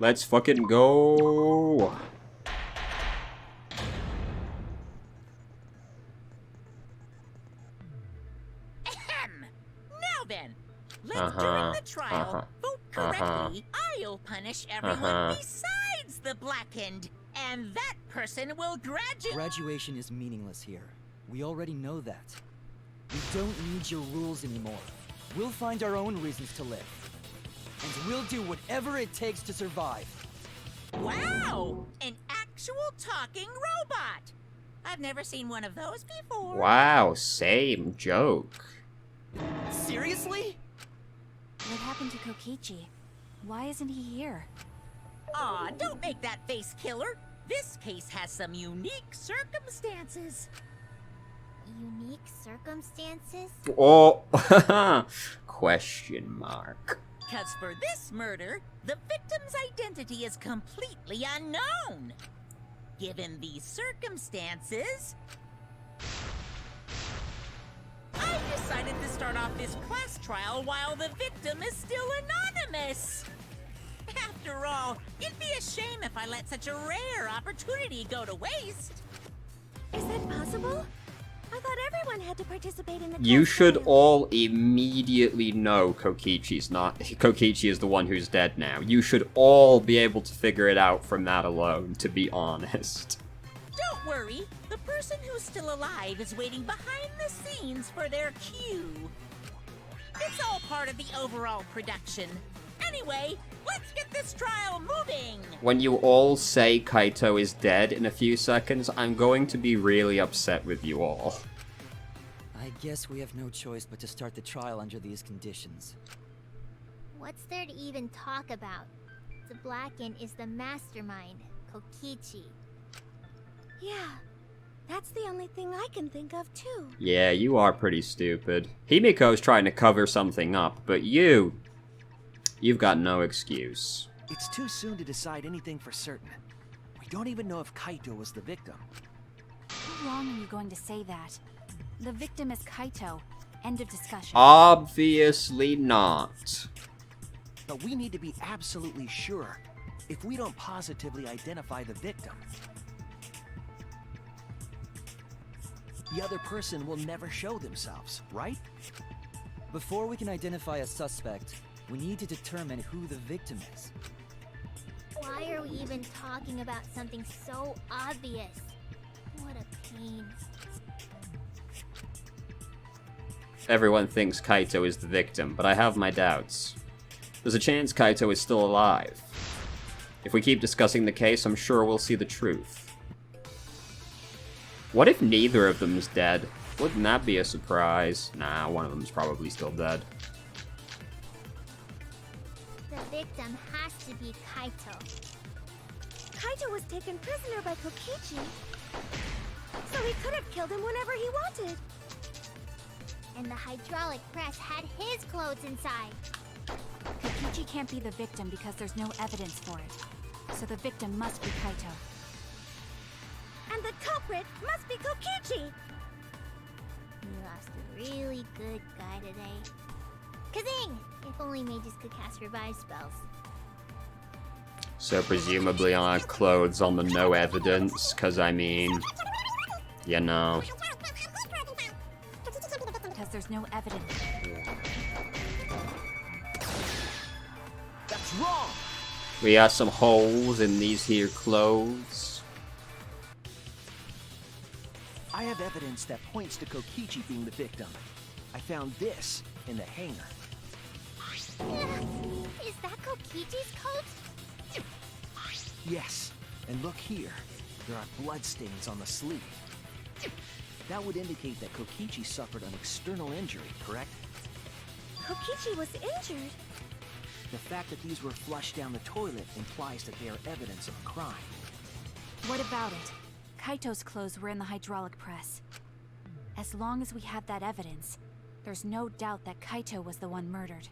Let's fucking go. Ahem. Now then, let during the trial vote correctly. I'll punish everyone besides the blackened, and that person will graduate. Graduation is meaningless here. We already know that. We don't need your rules anymore. We'll find our own reasons to live. And we'll do whatever it takes to survive. Wow! An actual talking robot! I've never seen one of those before. Wow, same joke. Seriously? What happened to Kokichi? Why isn't he here? Aw, don't make that face, killer. This case has some unique circumstances. Unique circumstances? Oh, question mark. Because for this murder, the victim's identity is completely unknown. Given these circumstances, I decided to start off this class trial while the victim is still anonymous. After all, it'd be a shame if I let such a rare opportunity go to waste. Is that possible? I thought everyone had to participate in the You class should trial. all immediately know Kokichi is the one who's dead now. You should all be able to figure it out from that alone, to be honest. Don't worry, the person who's still alive is waiting behind the scenes for their cue. It's all part of the overall production. Anyway, let's get this trial moving! When you all say Kaito is dead in a few seconds, I'm going to be really upset with you all. I guess we have no choice but to start the trial under these conditions. What's there to even talk about? The Blacken is the mastermind, Kokichi. Yeah, that's the only thing I can think of too. Yeah, you are pretty stupid. Himiko's trying to cover something up, but you've got no excuse. It's too soon to decide anything for certain. We don't even know if Kaito was the victim. How long are you going to say that? The victim is Kaito. End of discussion. Obviously not. But we need to be absolutely sure. If we don't positively identify the victim, the other person will never show themselves, right? Before we can identify a suspect, we need to determine who the victim is. Why are we even talking about something so obvious? What a pain. Everyone thinks Kaito is the victim, but I have my doubts. There's a chance Kaito is still alive. If we keep discussing the case, I'm sure we'll see the truth. What if neither of them's dead? Wouldn't that be a surprise? Nah, one of them's probably still dead. The victim has to be Kaito. Kaito was taken prisoner by Kokichi, so he could have killed him whenever he wanted. And the hydraulic press had his clothes inside. Kokichi can't be the victim because there's no evidence for it. So the victim must be Kaito. And the culprit must be Kokichi! We lost a really good guy today. Kazing! If only mages could cast revive spells. So presumably on our clothes on the no evidence, cause I mean, you know. Because there's no evidence. that's wrong! We got some holes in these here clothes. I have evidence that points to Kokichi being the victim. I found this in the hangar. Is that Kokichi's coat? Yes, and look here. There are bloodstains on the sleeve. That would indicate that Kokichi suffered an external injury, correct? Kokichi was injured. The fact that these were flushed down the toilet implies that they are evidence of a crime. What about it? Kaito's clothes were in the hydraulic press. As long as we have that evidence, there's no doubt that Kaito was the one murdered.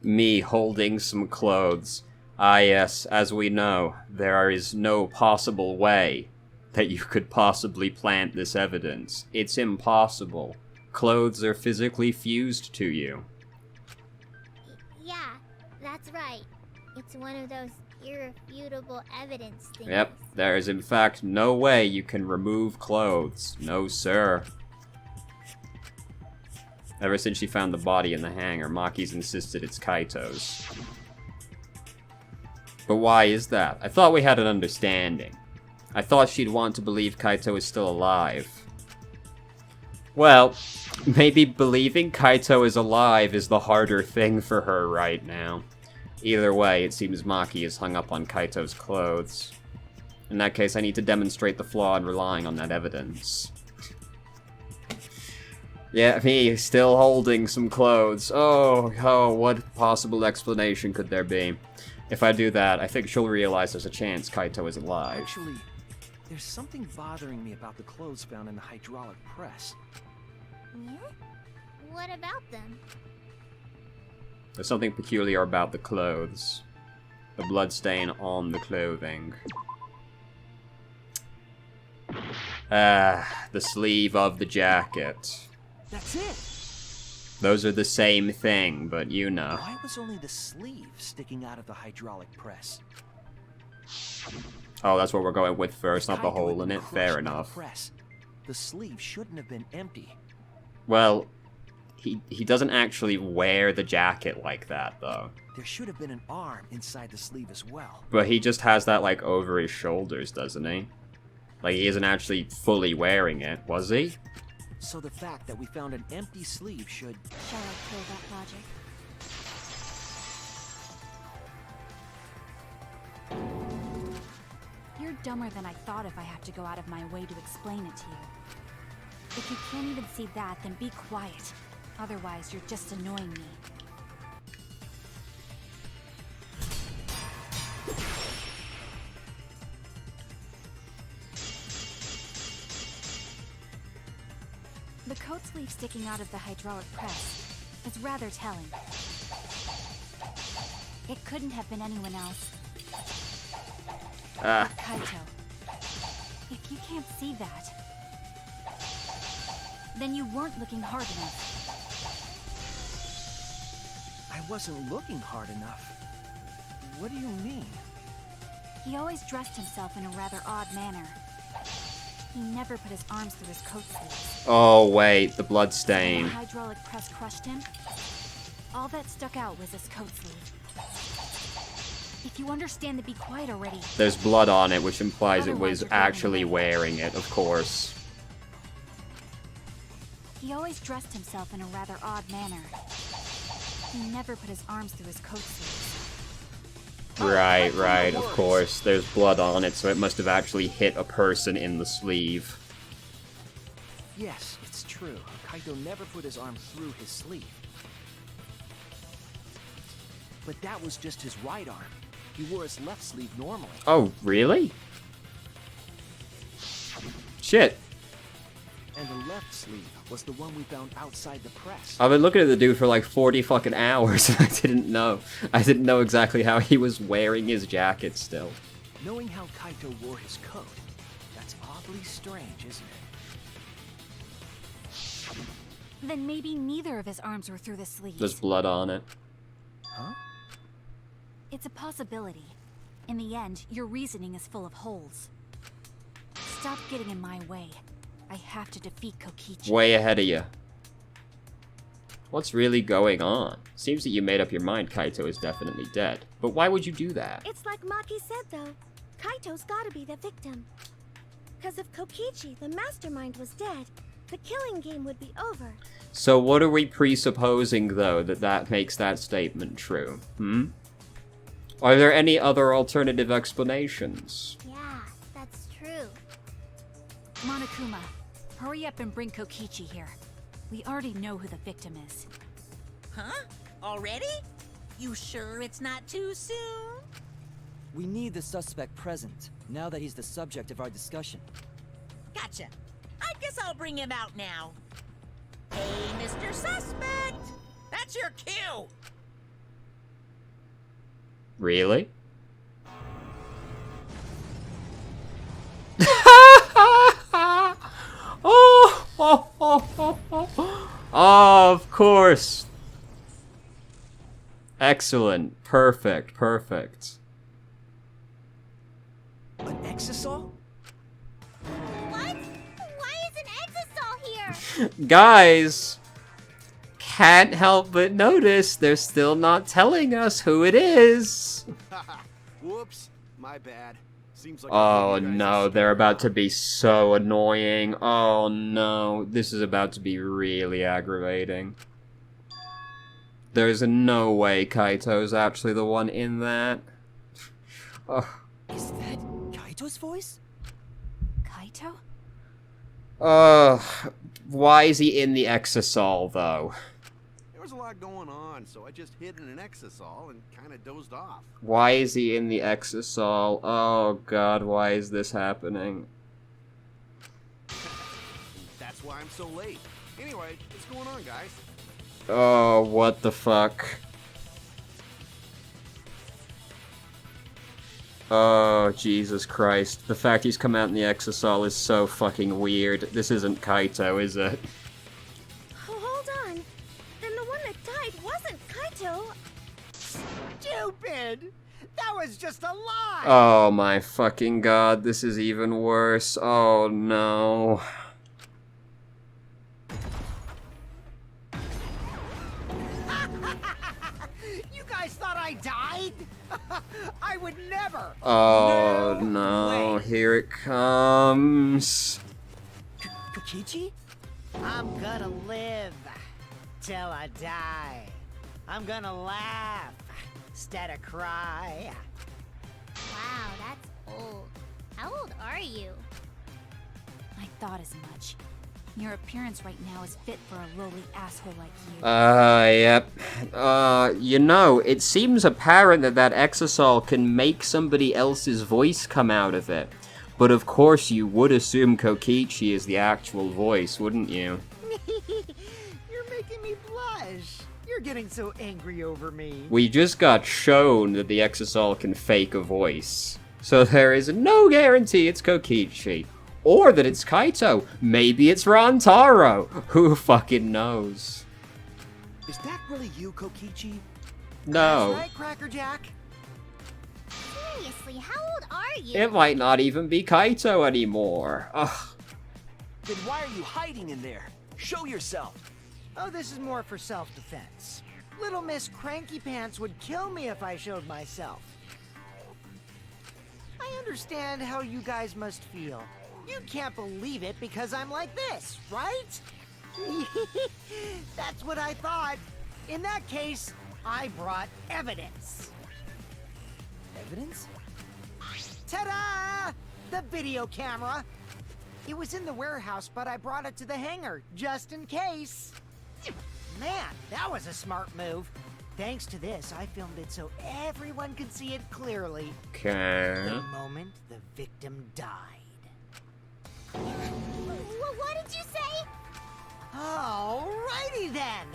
Me holding some clothes. Ah yes, as we know, there is no possible way that you could possibly plant this evidence. It's impossible. Clothes are physically fused to you. Yeah, that's right. It's one of those irrefutable evidence things. Yep, there is in fact no way you can remove clothes. No, sir. Ever since she found the body in the hangar, Maki's insisted it's Kaito's. But why is that? I thought we had an understanding. I thought she'd want to believe Kaito is still alive. Well, maybe believing Kaito is alive is the harder thing for her right now. Either way, it seems Maki is hung up on Kaito's clothes. In that case, I need to demonstrate the flaw in relying on that evidence. Yeah, me, still holding some clothes. Oh, what possible explanation could there be? If I do that, I think she'll realize there's a chance Kaito is alive. Actually, there's something bothering me about the clothes found in the hydraulic press. Yeah? What about them? There's something peculiar about the clothes. The bloodstain on the clothing. The sleeve of the jacket. That's it! Those are the same thing, but you know. Why was only the sleeve sticking out of the hydraulic press? Oh, that's what we're going with first, not the Kaito hole had in been it. crushed Fair by the enough. press. The sleeve shouldn't have been empty. Well, he doesn't actually wear the jacket like that, though. There should have been an arm inside the sleeve as well. But he just has that, like, over his shoulders, doesn't he? Like, he isn't actually fully wearing it, was he? So the fact that we found an empty sleeve should... Shall I kill that logic? You're dumber than I thought if I have to go out of my way to explain it to you. If you can't even see that, then be quiet. Otherwise, you're just annoying me. The coat sleeve sticking out of the hydraulic press is rather telling. It couldn't have been anyone else. Kaito. If you can't see that, then you weren't looking hard enough. I wasn't looking hard enough. What do you mean? He always dressed himself in a rather odd manner. He never put his arms through his coat sleeves. Oh, wait, the blood When stain. the hydraulic press crushed him, all that stuck out was his coat sleeve. If you understand to be quiet already. There's blood on it, which implies it was Otherwise, you're getting actually away. wearing it, of course. He always dressed himself in a rather odd manner. He never put his arms through his coat sleeves. Right, of course. There's blood on it, so it must have actually hit a person in the sleeve. Yes, it's true. Kaito never put his arm through his sleeve. But that was just his right arm. He wore his left sleeve normally. Oh, really? Shit. And the left sleeve was the one we found outside the press. I've been looking at the dude for like 40 fucking hours, and I didn't know. I didn't know exactly how he was wearing his jacket still. Knowing how Kaito wore his coat, that's oddly strange, isn't it? Then maybe neither of his arms were through the sleeves. There's blood on it. Huh? It's a possibility. In the end, your reasoning is full of holes. Stop getting in my way. I have to defeat Kokichi. Way ahead of you. What's really going on? Seems that you made up your mind Kaito is definitely dead. But why would you do that? It's like Maki said, though. Kaito's gotta be the victim. Because if Kokichi, the mastermind, was dead, the killing game would be over. So what are we presupposing, though, that makes that statement true? Are there any other alternative explanations? Yeah, that's true. Monokuma, hurry up and bring Kokichi here. We already know who the victim is. Huh? Already? You sure it's not too soon? We need the suspect present, now that he's the subject of our discussion. Gotcha. I guess I'll bring him out now. Hey, Mr. Suspect! That's your cue! Really? Of course. Excellent. Perfect. Perfect. An exisal? What? Why is an exisal here? Guys, can't help but notice they're still not telling us who it is. Whoops, my bad. Seems like Oh no, they're about to be so annoying. Oh no, this is about to be really aggravating. There's no way Kaito's actually the one in that. Oh. Is that Kaito's voice? Kaito? Why is he in the exisal though? There was a lot going on, so I just hid in an exisal and kind of dozed off. Why is he in the exisal? Oh god, why is this happening? That's why I'm so late. Anyway, what's going on, guys? Oh, what the fuck? Oh, Jesus Christ. The fact he's come out in the exisal is so fucking weird. This isn't Kaito, is it? Oh, hold on. Then the one that died wasn't Kaito. Stupid! That was just a lie! Oh my fucking god, this is even worse. Oh no. You guys thought I died? I would never! Oh no, here it comes. Kokichi? I'm gonna live till I die. I'm gonna laugh instead of cry. Wow, that's old. How old are you? I thought as much. Your appearance right now is fit for a lowly asshole like you. Yep. You know, it seems apparent that that exisal can make somebody else's voice come out of it. But of course you would assume Kokichi is the actual voice, wouldn't you? You're making me blush. You're getting so angry over me. We just got shown that the exisal can fake a voice. So there is no guarantee it's Kokichi. Or that it's Kaito. Maybe it's Rantaro. Who fucking knows? Is that really you, Kokichi? No. That's right, Cracker Jack. Seriously, how old are you? It might not even be Kaito anymore. Ugh. Then why are you hiding in there? Show yourself. Oh, this is more for self-defense. Little Miss Cranky Pants would kill me if I showed myself. I understand how you guys must feel. You can't believe it because I'm like this, right? That's what I thought. In that case, I brought evidence. Evidence? Ta-da! The video camera. It was in the warehouse, but I brought it to the hangar, just in case. Man, that was a smart move. Thanks to this, I filmed it so everyone could see it clearly. Okay. The moment the victim died. What did you say? Alrighty then!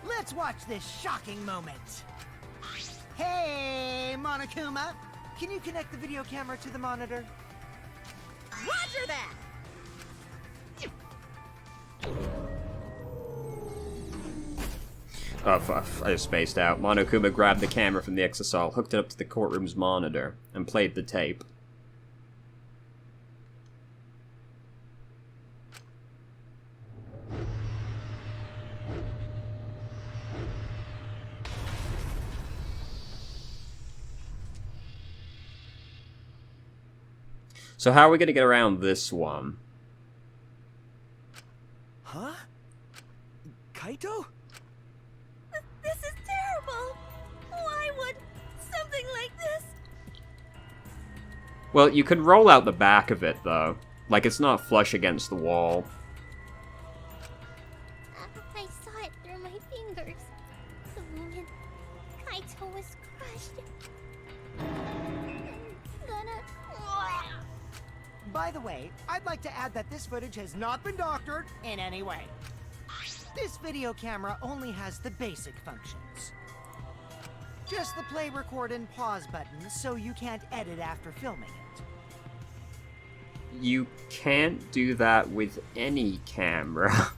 Let's watch this shocking moment. Hey, Monokuma! Can you connect the video camera to the monitor? Roger that! Oh, fuck. I just spaced out. Monokuma grabbed the camera from the exisal, hooked it up to the courtroom's monitor, and played the tape. So how are we gonna get around this one? Huh? Kaito? This is terrible. Why would something like this? Well, you can roll out the back of it, though. Like, it's not flush against the wall. I saw it through my fingers. The moment Kaito was crushed. I'm gonna... By the way, I'd like to add that this footage has not been doctored in any way. This video camera only has the basic functions. Just the play, record, and pause buttons, so you can't edit after filming it. You can't do that with any camera.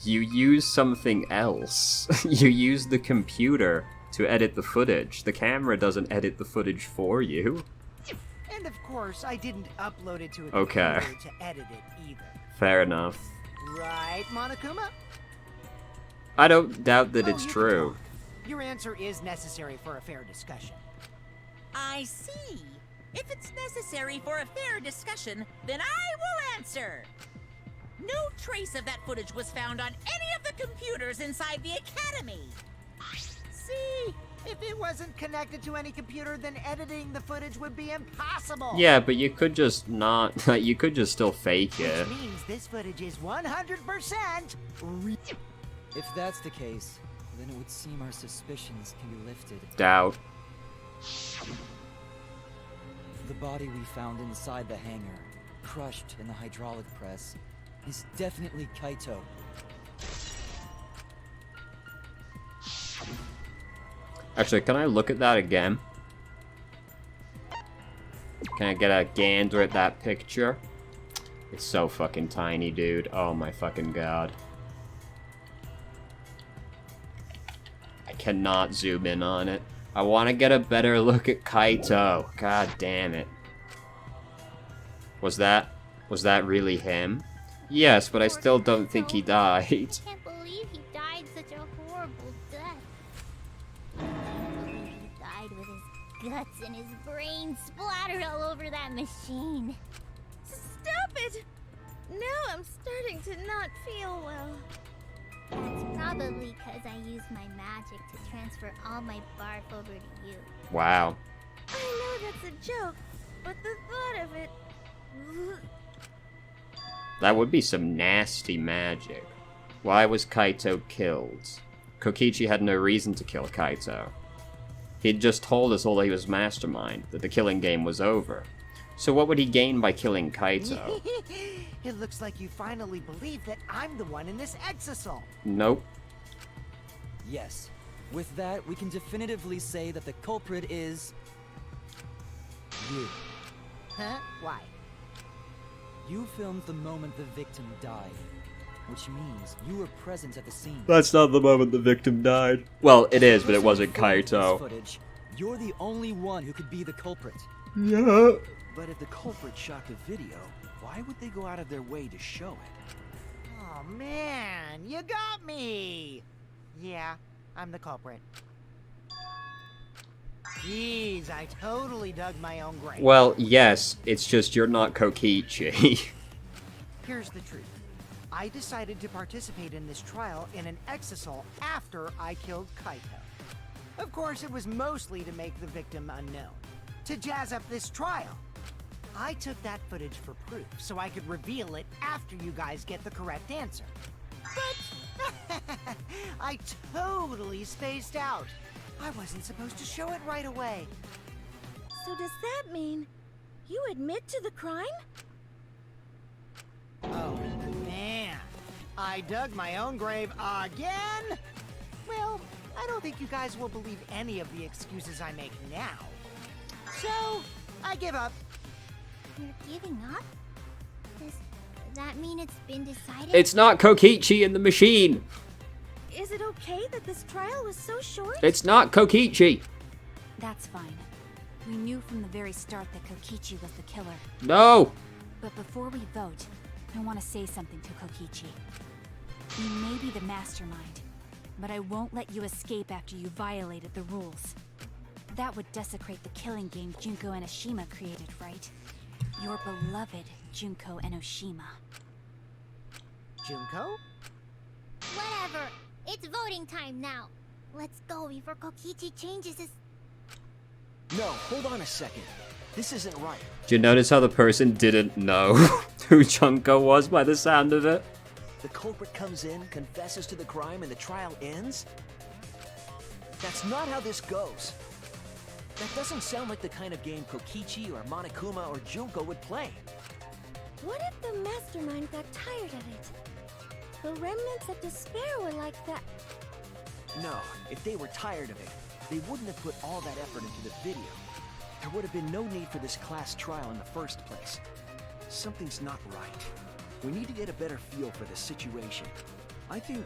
You use something else. You use the computer. to edit the footage. The camera doesn't edit the footage for you. And of course, I didn't upload it to a Okay. computer to edit it either. Fair enough. Right, Monokuma? I don't doubt that Oh, it's you can true. talk. Your answer is necessary for a fair discussion. I see. If it's necessary for a fair discussion, then I will answer. No trace of that footage was found on any of the computers inside the Academy. See? If it wasn't connected to any computer, then editing the footage would be impossible. Yeah, but you could just not... you could just still fake it. Which means this footage is 100% real. If that's the case, then it would seem our suspicions can be lifted. Doubt. The body we found inside the hangar, crushed in the hydraulic press, is definitely Kaito. Actually, can I look at that again? Can I get a gander at that picture? It's so fucking tiny, dude. Oh my fucking god. I cannot zoom in on it. I want to get a better look at Kaito. God damn it. Was that really him? Yes, but I still don't think he died. Can't believe he died such a horrible death. Can't believe he died with his guts and his brains splattered all over that machine. Stop it! Now I'm starting to not feel well. That's probably because I used my magic to transfer all my barf over to you. Wow. I know that's a joke, but the thought of it... That would be some nasty magic. Why was Kaito killed? Kokichi had no reason to kill Kaito. He'd just told us all he was mastermind, that the killing game was over. So what would he gain by killing Kaito? It looks like you finally believe that I'm the one in this exasol. Nope. Yes. With that, we can definitively say that the culprit is... you. Huh? Why? You filmed the moment the victim died, which means you were present at the scene. That's not the moment the victim died. Well, it is, but it wasn't Filming this Kaito. footage, you're the only one who could be the culprit. Yeah. But if the culprit shot the video, why would they go out of their way to show it? Oh man, you got me! Yeah, I'm the culprit. Jeez, I totally dug my own grave. Well, yes, it's just you're not Kokichi. Here's the truth. I decided to participate in this trial in an exasol after I killed Kaito. Of course, it was mostly to make the victim unknown, to jazz up this trial. I took that footage for proof, so I could reveal it after you guys get the correct answer. But I totally spaced out. I wasn't supposed to show it right away. So does that mean you admit to the crime? Oh, man. I dug my own grave again? Well, I don't think you guys will believe any of the excuses I make now. So, I give up. You're giving up? Does that mean it's been decided? It's not Kokichi in the machine. Is it okay that this trial was so short? It's not Kokichi. That's fine. We knew from the very start that Kokichi was the killer. No. But before we vote, I want to say something to Kokichi. You may be the mastermind, but I won't let you escape after you violated the rules. That would desecrate the killing game Junko Enoshima created, right? Your beloved Junko Enoshima. Junko? Whatever. It's voting time now. Let's go before Kokichi changes his... No, hold on a second. This isn't right. Did you notice how the person didn't know who Junko was by the sound of it? The culprit comes in, confesses to the crime, and the trial ends? That's not how this goes. That doesn't sound like the kind of game Kokichi or Monokuma or Junko would play. What if the mastermind got tired of it? The remnants of despair were like that. No, if they were tired of it, they wouldn't have put all that effort into the video. There would have been no need for this class trial in the first place. Something's not right. We need to get a better feel for the situation. I think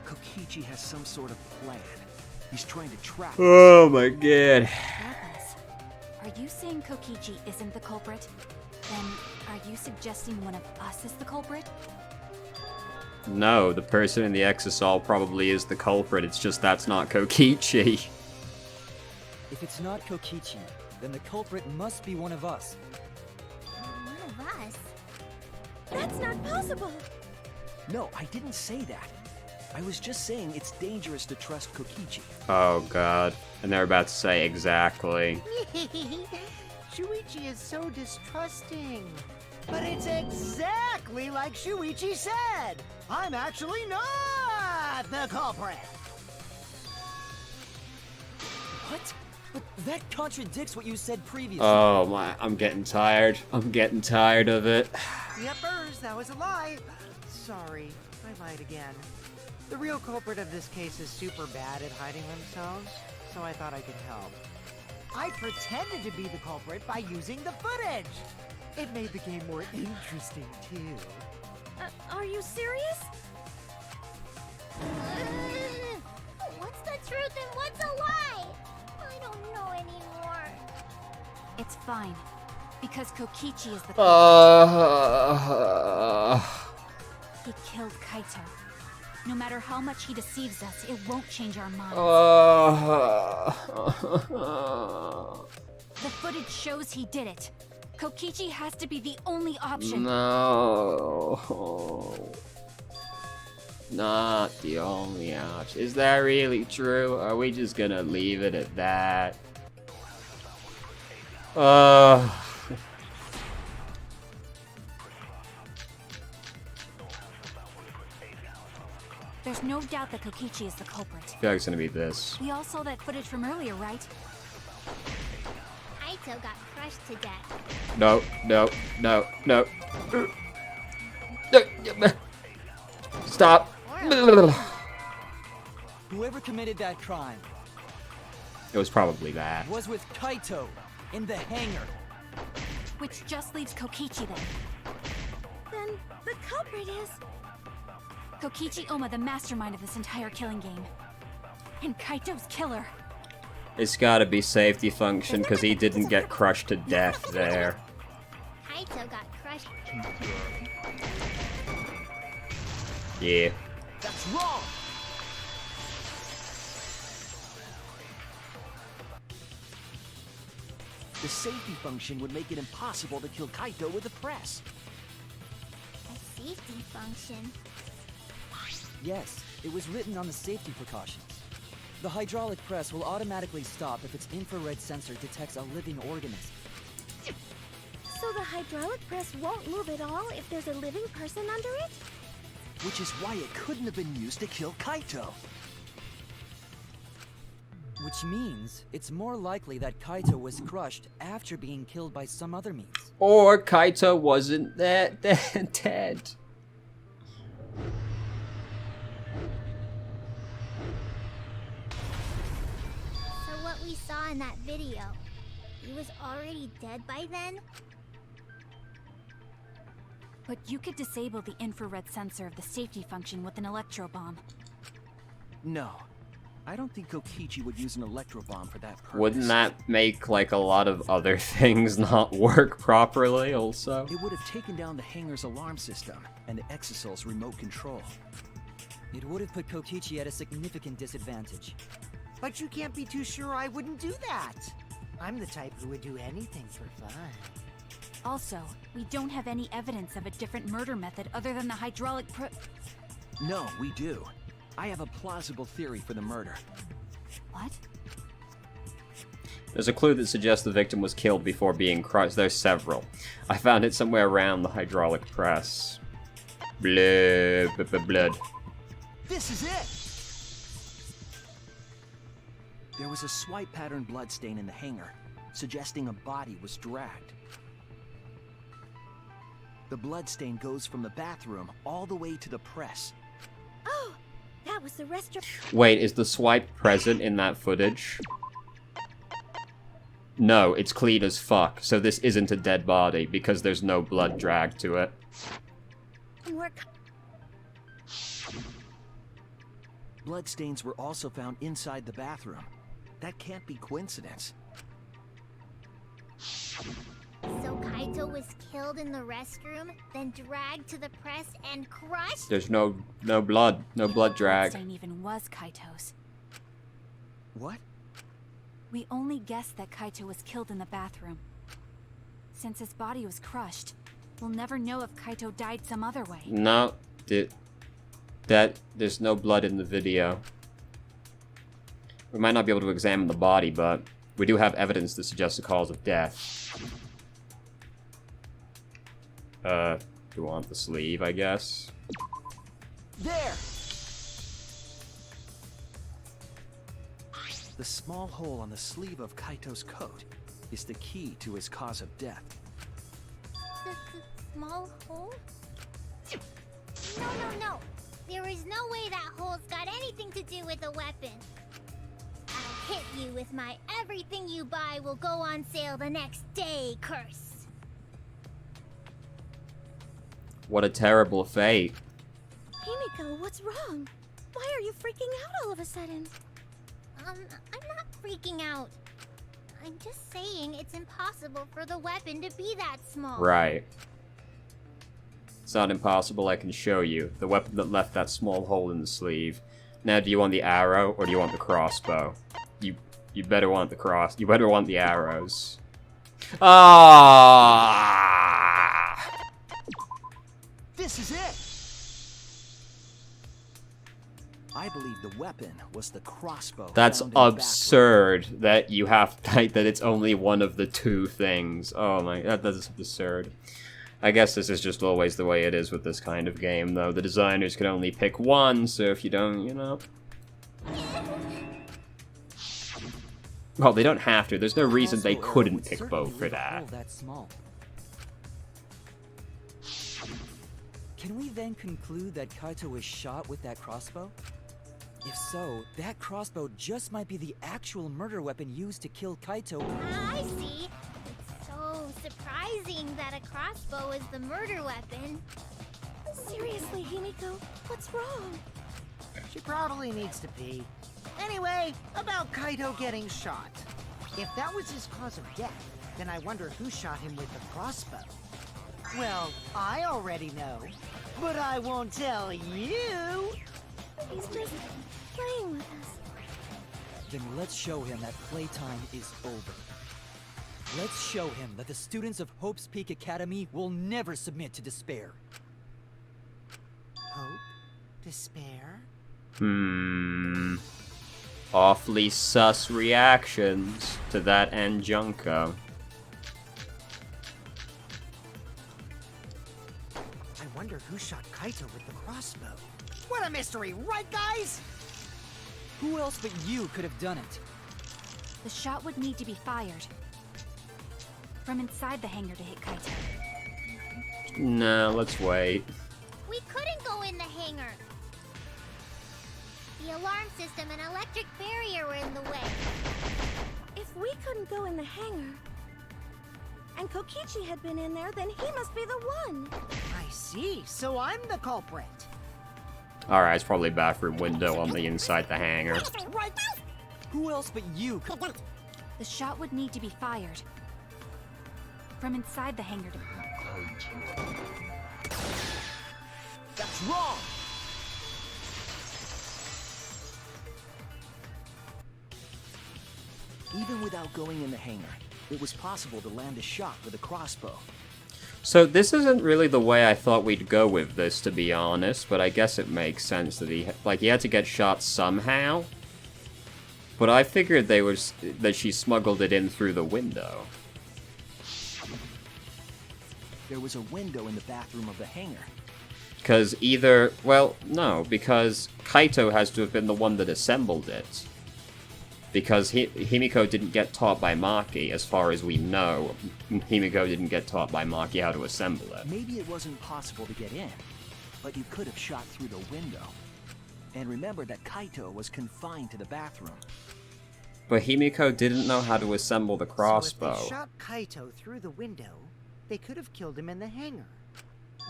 Kokichi has some sort of plan. He's trying to trap us. Oh my god. Lopez, are you saying Kokichi isn't the culprit? Then are you suggesting one of us is the culprit? No, the person in the exisal probably is the culprit, it's just that's not Kokichi. If it's not Kokichi, then the culprit must be one of us. One of us? That's not possible. No, I didn't say that. I was just saying it's dangerous to trust Kokichi. Oh god. And they're about to say exactly. Shuichi is so distrusting. But it's exactly like Shuichi said. I'm actually not the culprit. What? But that contradicts what you said previously. Oh my, I'm getting tired. I'm getting tired of it. Yippers, that was a lie. Sorry, I lied again. The real culprit of this case is super bad at hiding themselves, so I thought I could help. I pretended to be the culprit by using the footage. It made the game more interesting, too. Are you serious? What's the truth and what's a lie? I don't know anymore. It's fine. Because Kokichi is the culprit. He killed Kaito. No matter how much he deceives us, it won't change our minds. The footage shows he did it. Kokichi has to be the only option. No. Not the only option. Is that really true? Are we just gonna leave it at that? There's no doubt that Kokichi is the culprit. I feel like it's gonna be this. We all saw that footage from earlier, right? Kaito got crushed to death. No, no, no, no. Stop. Whoever committed that crime It was probably that. was with Kaito in the hangar. Which just leaves Kokichi then. Then the culprit is... Kokichi Oma, the mastermind of this entire killing game. And Kaito's killer. It's gotta be safety function because he didn't get crushed to death there. Kaito got crushed. Yeah. That's wrong! The safety function would make it impossible to kill Kaito with a press. A safety function. Yes, it was written on the safety precautions. The hydraulic press will automatically stop if its infrared sensor detects a living organism. So the hydraulic press won't move at all if there's a living person under it? Which is why it couldn't have been used to kill Kaito. Which means it's more likely that Kaito was crushed after being killed by some other means. Or Kaito wasn't that dead. So what we saw in that video, he was already dead by then? But you could disable the infrared sensor of the safety function with an electro bomb. No. I don't think Kokichi would use an electro bomb for that purpose. Wouldn't that make like a lot of other things not work properly also? It would have taken down the hangar's alarm system and the Exosol's remote control. It would have put Kokichi at a significant disadvantage. But you can't be too sure I wouldn't do that. I'm the type who would do anything for fun. Also, we don't have any evidence of a different murder method other than the hydraulic No, we do. I have a plausible theory for the murder. What? There's a clue that suggests the victim was killed before being crushed. There's several. I found it somewhere around the hydraulic press. Blood. This is it! There was a swipe pattern bloodstain in the hangar, suggesting a body was dragged. The bloodstain goes from the bathroom all the way to the press. Oh, that was the restaurant. Wait, is the swipe present in that footage? No, it's clean as fuck, so this isn't a dead body because there's no blood dragged to it. Bloodstains were also found inside the bathroom. That can't be coincidence. So Kaito was killed in the restroom, then dragged to the press and crushed? There's no blood. No blood drag. Stain even was Kaito's. What? We only guessed that Kaito was killed in the bathroom. Since his body was crushed, we'll never know if Kaito died some other way. No, there's no blood in the video. We might not be able to examine the body, but we do have evidence to suggest the cause of death. Do you want the sleeve, I guess? There! The small hole on the sleeve of Kaito's coat is the key to his cause of death. The small hole? No. There is no way that hole's got anything to do with a weapon. I'll hit you with my everything you buy will go on sale the next day curse. What a terrible fate. Himiko, what's wrong? Why are you freaking out all of a sudden? I'm not freaking out. I'm just saying it's impossible for the weapon to be that small. Right. It's not impossible, I can show you. The weapon that left that small hole in the sleeve. Now, do you want the arrow, or do you want the crossbow? You better want the you better want the arrows. Ah! This is it! I believe the weapon was the crossbow. That's found in the absurd that you have that it's only one of the two things. Oh my, that's absurd. I guess this is just always the way it is with this kind of game, though. The designers can only pick one, so if you don't, you know. Well, they don't have to. There's no reason they couldn't pick both for that. That small. Can we then conclude that Kaito was shot with that crossbow? If so, that crossbow just might be the actual murder weapon used to kill Kaito. I see. It's so surprising that a crossbow is the murder weapon. Seriously, Himiko, what's wrong? She probably needs to pee. Anyway, about Kaito getting shot. If that was his cause of death, then I wonder who shot him with the crossbow. Well, I already know, but I won't tell you. He's just playing with us. Then let's show him that playtime is over. Let's show him that the students of Hope's Peak Academy will never submit to despair. Hope? Despair? Awfully sus reactions to that and Junko. I wonder who shot Kaito with the crossbow. What a mystery, right guys? Who else but you could have done it? The shot would need to be fired from inside the hangar to hit Kaito. Nah, let's wait. We couldn't go in the hangar. The alarm system and electric barrier were in the way. If we couldn't go in the hangar, and Kokichi had been in there, then he must be the one. I see, so I'm the culprit. Alright, it's probably a bathroom window on the inside the hangar. Right? Who else but you could... The shot would need to be fired from inside the hangar to... That's wrong! Even without going in the hangar, it was possible to land a shot with a crossbow. So this isn't really the way I thought we'd go with this, to be honest, but I guess it makes sense that he had to get shot somehow. But I figured that she smuggled it in through the window. There was a window in the bathroom of the hangar. Because because Kaito has to have been the one that assembled it. Because Himiko didn't get taught by Maki, as far as we know. Himiko didn't get taught by Maki how to assemble it. Maybe it wasn't possible to get in, but you could have shot through the window. And remember that Kaito was confined to the bathroom. But Himiko didn't know how to assemble the crossbow. So if they shot Kaito through the window, they could have killed him in the hangar.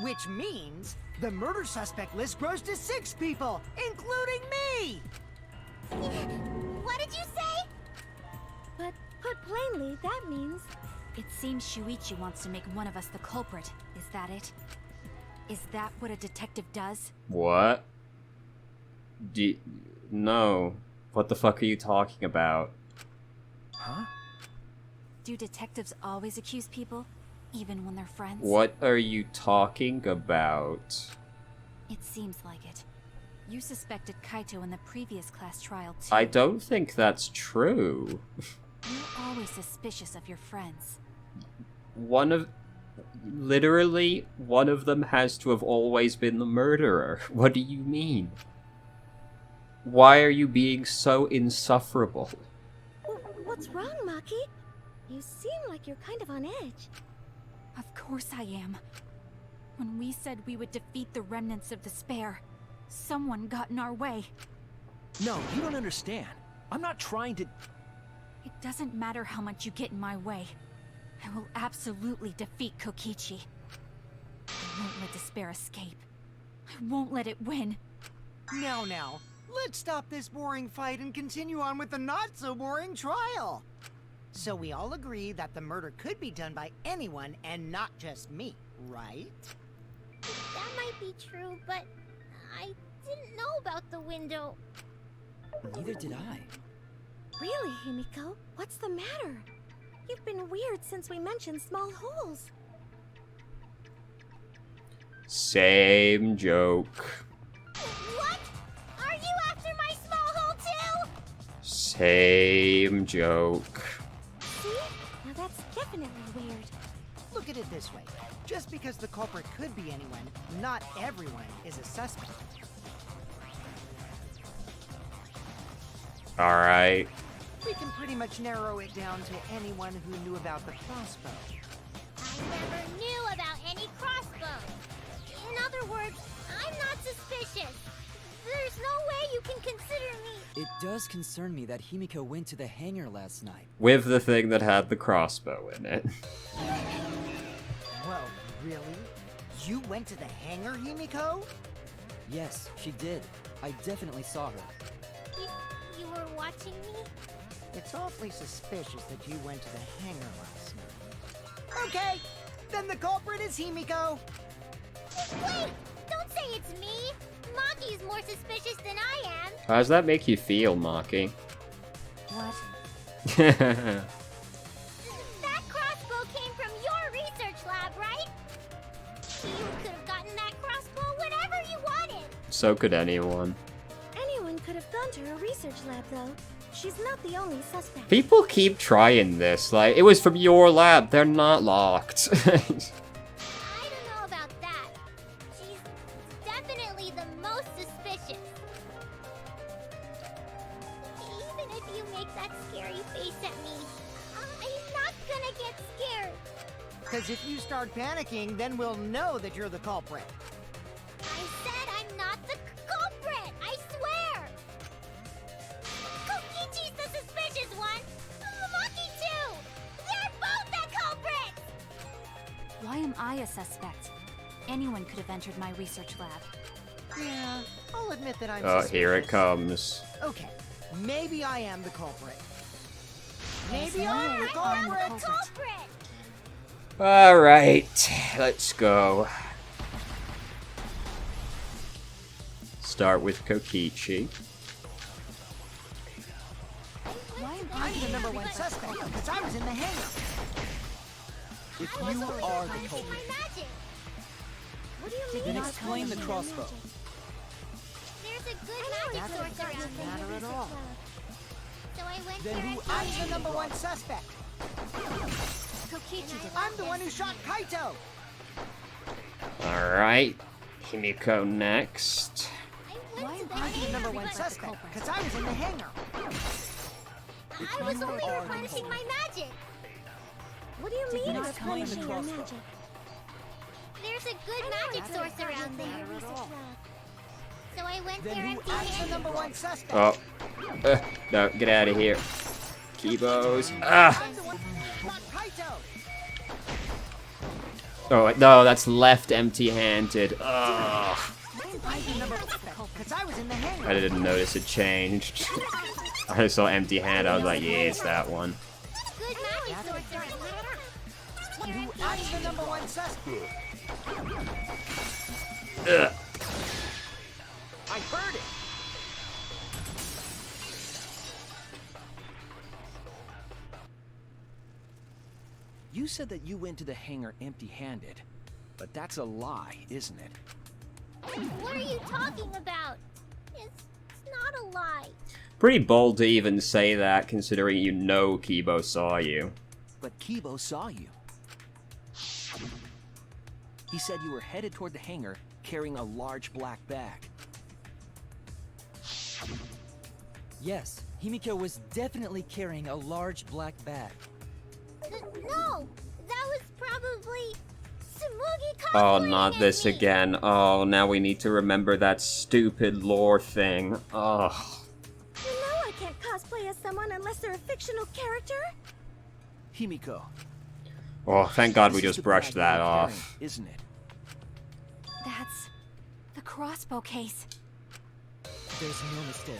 Which means the murder suspect list grows to 6 people, including me! What did you say? But put plainly, that means It seems Shuichi wants to make one of us the culprit. Is that it? Is that what a detective does? What? No. What the fuck are you talking about? Huh? Do detectives always accuse people, even when they're friends? What are you talking about? It seems like it. You suspected Kaito in the previous class trial too. I don't think that's true. You're always suspicious of your friends. Literally, one of them has to have always been the murderer. What do you mean? Why are you being so insufferable? what's wrong, Maki? You seem like you're kind of on edge. Of course I am. When we said we would defeat the remnants of despair, someone got in our way. No, you don't understand. I'm not trying to... It doesn't matter how much you get in my way. I will absolutely defeat Kokichi. I won't let despair escape. I won't let it win. Now, let's stop this boring fight and continue on with the not-so-boring trial. So we all agree that the murder could be done by anyone and not just me, right? That might be true, but I didn't know about the window. Neither did I. Really, Himiko? What's the matter? You've been weird since we mentioned small holes. Same joke. What? Are you after my small hole too? Same joke. See? Now that's definitely weird. Look at it this way. Just because the culprit could be anyone, not everyone is a suspect. Alright. We can pretty much narrow it down to anyone who knew about the crossbow. I never knew about any crossbow. In other words, I'm not suspicious. There's no way you can consider me. It does concern me that Himiko went to the hangar last night. With the thing that had the crossbow in it. Well, really? You went to the hangar, Himiko? Yes, she did. I definitely saw her. You were watching me? It's awfully suspicious that you went to the hangar last night. Okay, then the culprit is Himiko. Wait! Don't say it's me! Maki's more suspicious than I am! How does that make you feel, Maki? What? That crossbow came from your research lab, right? You could have gotten that crossbow whenever you wanted! So could anyone. Anyone could have gone to her research lab, though. She's not the only suspect. People keep trying this, like, it was from your lab, they're not locked. I don't know about that. She's definitely the most suspicious. Even if you make that scary face at me, I'm not gonna get scared. Because if you start panicking, then we'll know that you're the culprit. I said I'm not the culprit! I swear! Kokichi's the suspicious one! Maki too! They're both the culprits! Why am I a suspect? Anyone could have entered my research lab. Yeah, I'll admit that I'm Oh, suspicious. here it comes. Okay, maybe I am the culprit. Maybe Yes, I'm the you are the culprit! culprit. Alright, let's go. Start with Kokichi. Why am I'm I the number one suspect, because I was in the hangar. If I was you only are the harnessing culprit, my magic. What do you mean? Then not explain the harnessing your crossbow. magic? There's a good I know magic it's source not around in there. matter your at research all. lab. So I went Then there who and I'm found the number one suspect. Kokichi did it. I'm the one who shot Kaito. Alright, Himiko next. I Why went to am the I I'm the hangar, number one but suspect, because I was in the hangar. I was only replenishing my magic. What do you Did you mean not explain the replenishing your crossbow? magic? There's a good magic source around there. Matter at all. So I went Then there who empty I'm the handed. number one suspect. Oh. No, get out of here. Kibos. Ah! I'm the one who shot Kaito. Oh, no, that's left empty-handed. Ugh. Because I was in the hangar. I didn't notice it changed. I just saw empty hand, I was like, yeah, it's that one. Good magic swords are I'm the #1 suspect. Ugh. I heard it! You said that you went to the hangar empty-handed, but that's a lie, isn't it? What are you talking about? It's not a lie. Pretty bold to even say that, considering you know Kibo saw you. But Kibo saw you. He said you were headed toward the hangar carrying a large black bag. Yes, Himiko was definitely carrying a large black bag. No, that was probably Tsumugi Oh, cosplaying not as this me. again. Oh, now we need to remember that stupid lore thing. Ugh. You know I can't cosplay as someone unless they're a fictional character. Himiko. Oh, thank God we this is just the brushed bag that you were off. carrying, isn't it? That's the crossbow case. There's no mistake.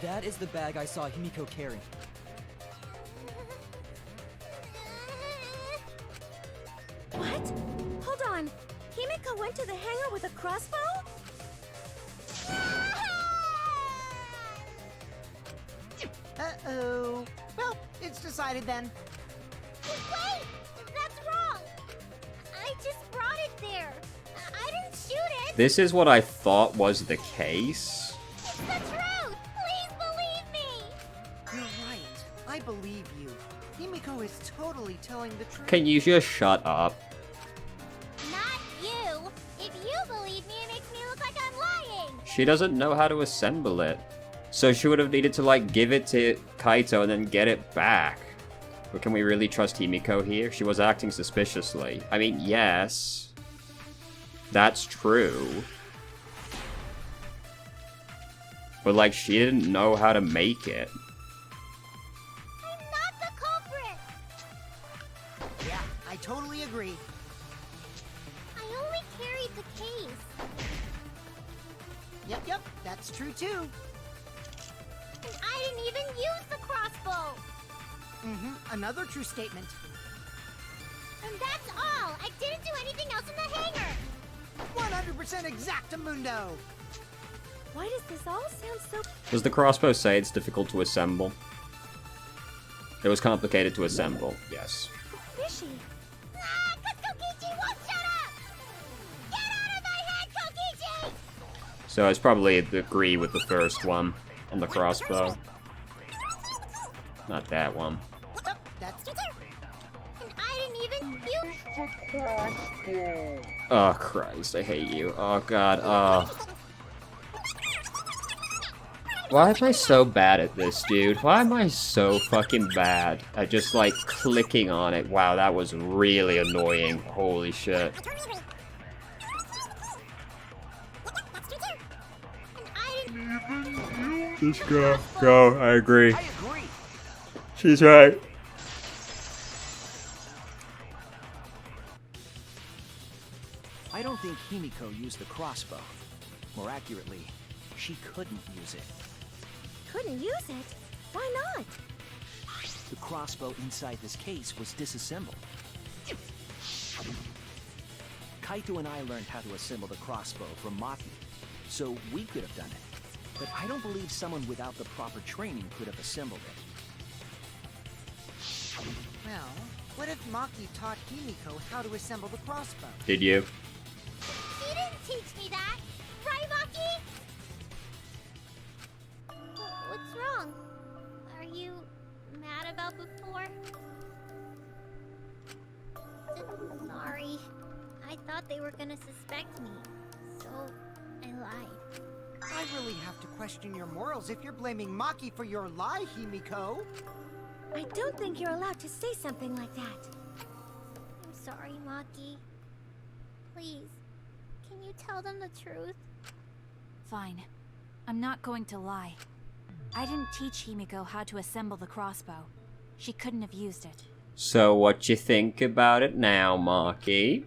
That is the bag I saw Himiko carrying. What? Hold on. Himiko went to the hangar with a crossbow? Uh-oh. Well, it's decided then. Wait, that's wrong. I just brought it there. I didn't shoot it. This is what I thought was the case. It's the truth. Please believe me. You're right. I believe you. Himiko is totally telling the truth. Can you just shut up? Not you. If you believe me, it makes me look like I'm lying. She doesn't know how to assemble it. So she would have needed to, like, give it to Kaito and then get it back. But can we really trust Himiko here? She was acting suspiciously. I mean, yes. That's true. But, like, she didn't know how to make it. I'm not the culprit. Yeah, I totally agree. I only carried the case. Yep, that's true too. And I didn't even use the crossbow. Another true statement. And that's all. I didn't do anything else in the hangar. 100% exactamundo. Why does this all sound so... Does the crossbow say it's difficult to assemble? It was complicated to assemble, yes. fishy? Ah, 'cause Kokichi won't shut up. Get out of my head, Kokichi! So I probably agree with the first one on the crossbow. Not that one. Yep, that's And I didn't even use... Oh Christ, I hate you. Oh God, oh. Why am I so bad at this, dude? Why am I so fucking bad at just, like, clicking on it? Wow, that was really annoying. Holy shit. Just go. Go, I agree. I agree. She's right. I don't think Himiko used the crossbow. More accurately, she couldn't use it. Couldn't use it? Why not? The crossbow inside this case was disassembled. Kaito and I learned how to assemble the crossbow from Maki, so we could have done it. But I don't believe someone without the proper training could have assembled it. Well, what if Maki taught Himiko how to assemble the crossbow? Did you? He didn't teach me that. Right, Maki? What's wrong? Are you mad about before? Sorry. I thought they were gonna suspect me, so I lied. I really have to question your morals if you're blaming Maki for your lie, Himiko. I don't think you're allowed to say something like that. I'm sorry, Maki. Please, can you tell them the truth? Fine. I'm not going to lie. I didn't teach Himiko how to assemble the crossbow. She couldn't have used it. So what you think about it now, Maki?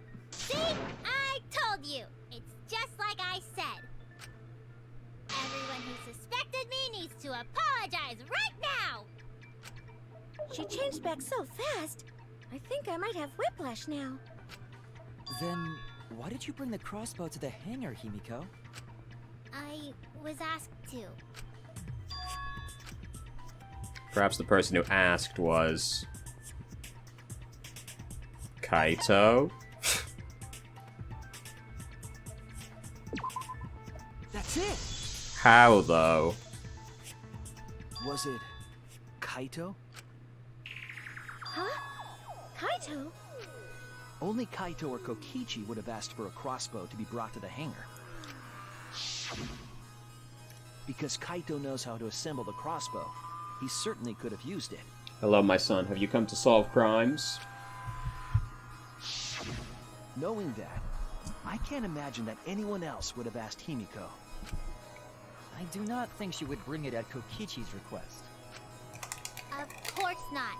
Kokichi changed back so fast. I think I might have whiplash now. Then, why did you bring the crossbow to the hangar, Himiko? I was asked to. Perhaps the person who asked was... Kaito? That's it! How, though? Was it Kaito? Huh? Kaito? Only Kaito or Kokichi would have asked for a crossbow to be brought to the hangar. Because Kaito knows how to assemble the crossbow, he certainly could have used it. Hello, my son. Have you come to solve crimes? Knowing that, I can't imagine that anyone else would have asked Himiko. I do not think she would bring it at Kokichi's request. Of course not.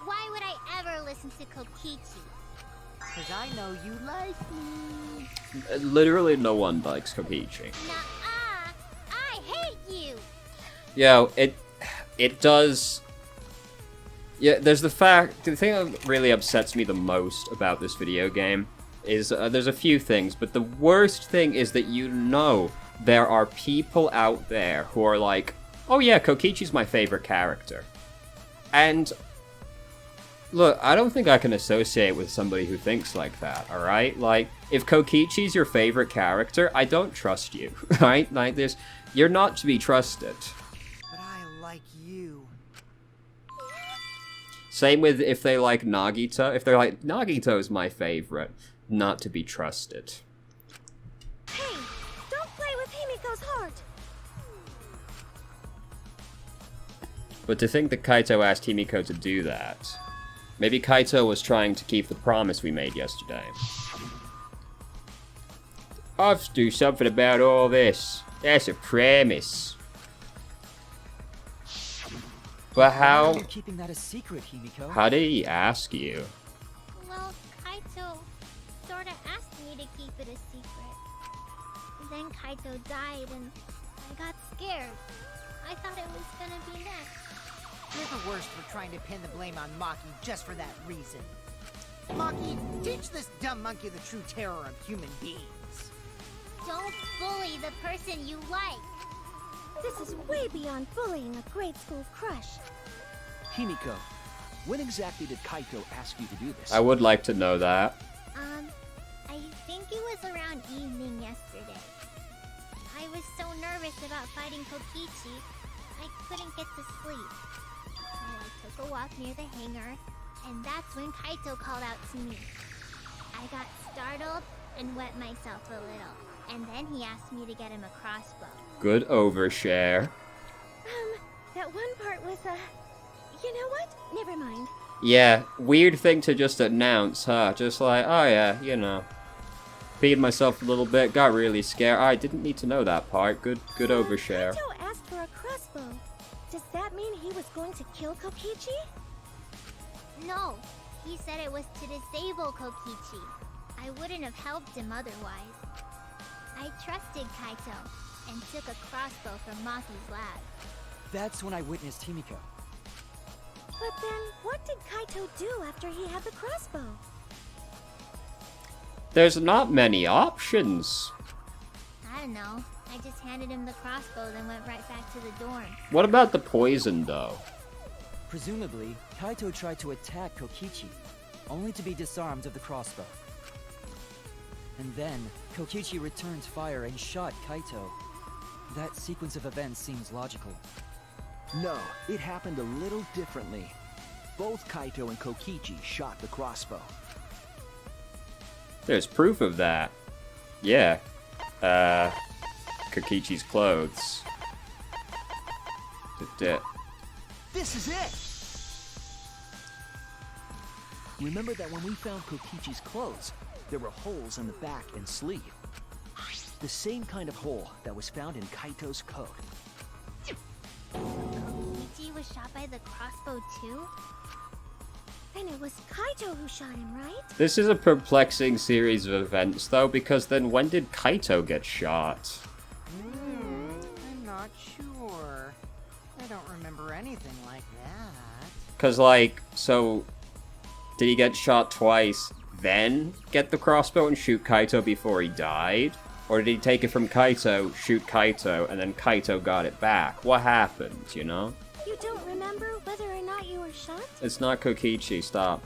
Why would I ever listen to Kokichi? Because I know you like me. Literally no one likes Kokichi. Nuh-uh. I hate you. Yo, it does... Yeah, there's the thing that really upsets me the most about this video game is there's a few things, but the worst thing is that you know there are people out there who are like, oh yeah, Kokichi's my favorite character. And look, I don't think I can associate with somebody who thinks like that, alright? Like, if Kokichi's your favorite character, I don't trust you, right? Like, you're not to be trusted. But I like you. Same with if they like Nagito. If they're like, Nagito's my favorite, not to be trusted. Hey, don't play with Himiko's heart. But to think that Kaito asked Himiko to do that... Maybe Kaito was trying to keep the promise we made yesterday. I have to do something about all this. That's a promise. But Why are how... you keeping that a secret, Himiko? How did he ask you? Well, Kaito sorta asked me to keep it a secret. Then Kaito died and I got scared. I thought it was gonna be next. You're the worst for trying to pin the blame on Maki just for that reason. Maki, teach this dumb monkey the true terror of human beings. Don't bully the person you like. This is way beyond bullying a grade school crush. Himiko, when exactly did Kaito ask you to do this? I would like to know that. I think it was around evening yesterday. I was so nervous about fighting Kokichi, I couldn't get to sleep. So I took a walk near the hangar, and that's when Kaito called out to me. I got startled and wet myself a little, and then he asked me to get him a crossbow. Good overshare. That one part was, you know what? Never mind. Yeah, weird thing to just announce, huh? Just like, oh yeah, you know. Peed myself a little bit, got really scared. I didn't need to know that part. Good overshare. Kaito asked for a crossbow. Does that mean he was going to kill Kokichi? No, he said it was to disable Kokichi. I wouldn't have helped him otherwise. I trusted Kaito and took a crossbow from Maki's lab. That's when I witnessed Himiko. But then, what did Kaito do after he had the crossbow? There's not many options. I don't know. I just handed him the crossbow, then went right back to the dorm. What about the poison, though? Presumably, Kaito tried to attack Kokichi, only to be disarmed of the crossbow. And then, Kokichi returned fire and shot Kaito. That sequence of events seems logical. No, it happened a little differently. Both Kaito and Kokichi shot the crossbow. There's proof of that. Yeah. Kokichi's clothes. This is it! Remember that when we found Kokichi's clothes, there were holes in the back and sleeve. The same kind of hole that was found in Kaito's coat. Kokichi was shot by the crossbow too? Then it was Kaito who shot him, right? This is a perplexing series of events, though, because then when did Kaito get shot? I'm not sure. I don't remember anything like that. Because, like, so... Did he get shot twice, then get the crossbow and shoot Kaito before he died? Or did he take it from Kaito, shoot Kaito, and then Kaito got it back? What happened, you know? You don't remember whether or not you were shot? It's not Kokichi, stop.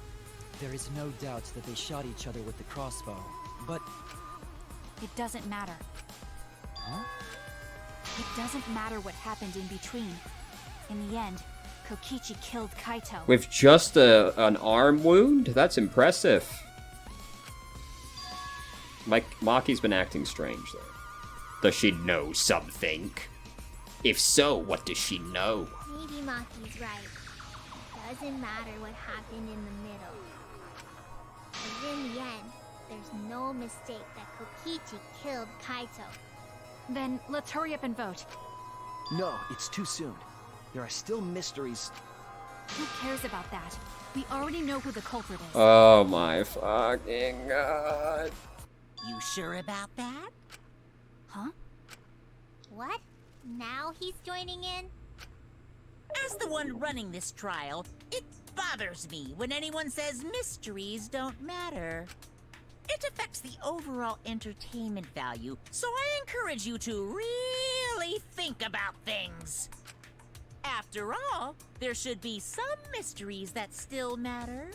There is no doubt that they shot each other with the crossbow, but... It doesn't matter. Huh? It doesn't matter what happened in between. In the end, Kokichi killed Kaito. With just an arm wound? That's impressive. Maki's been acting strange, though. Does she know something? If so, what does she know? Maybe Maki's right. Doesn't matter what happened in the middle. But in the end, there's no mistake that Kokichi killed Kaito. Then let's hurry up and vote. No, it's too soon. There are still mysteries. Who cares about that? We already know who the culprit is. Oh my fucking god. You sure about that? Huh? What? Now he's joining in? As the one running this trial, it bothers me when anyone says mysteries don't matter. It affects the overall entertainment value, so I encourage you to really think about things. After all, there should be some mysteries that still matter.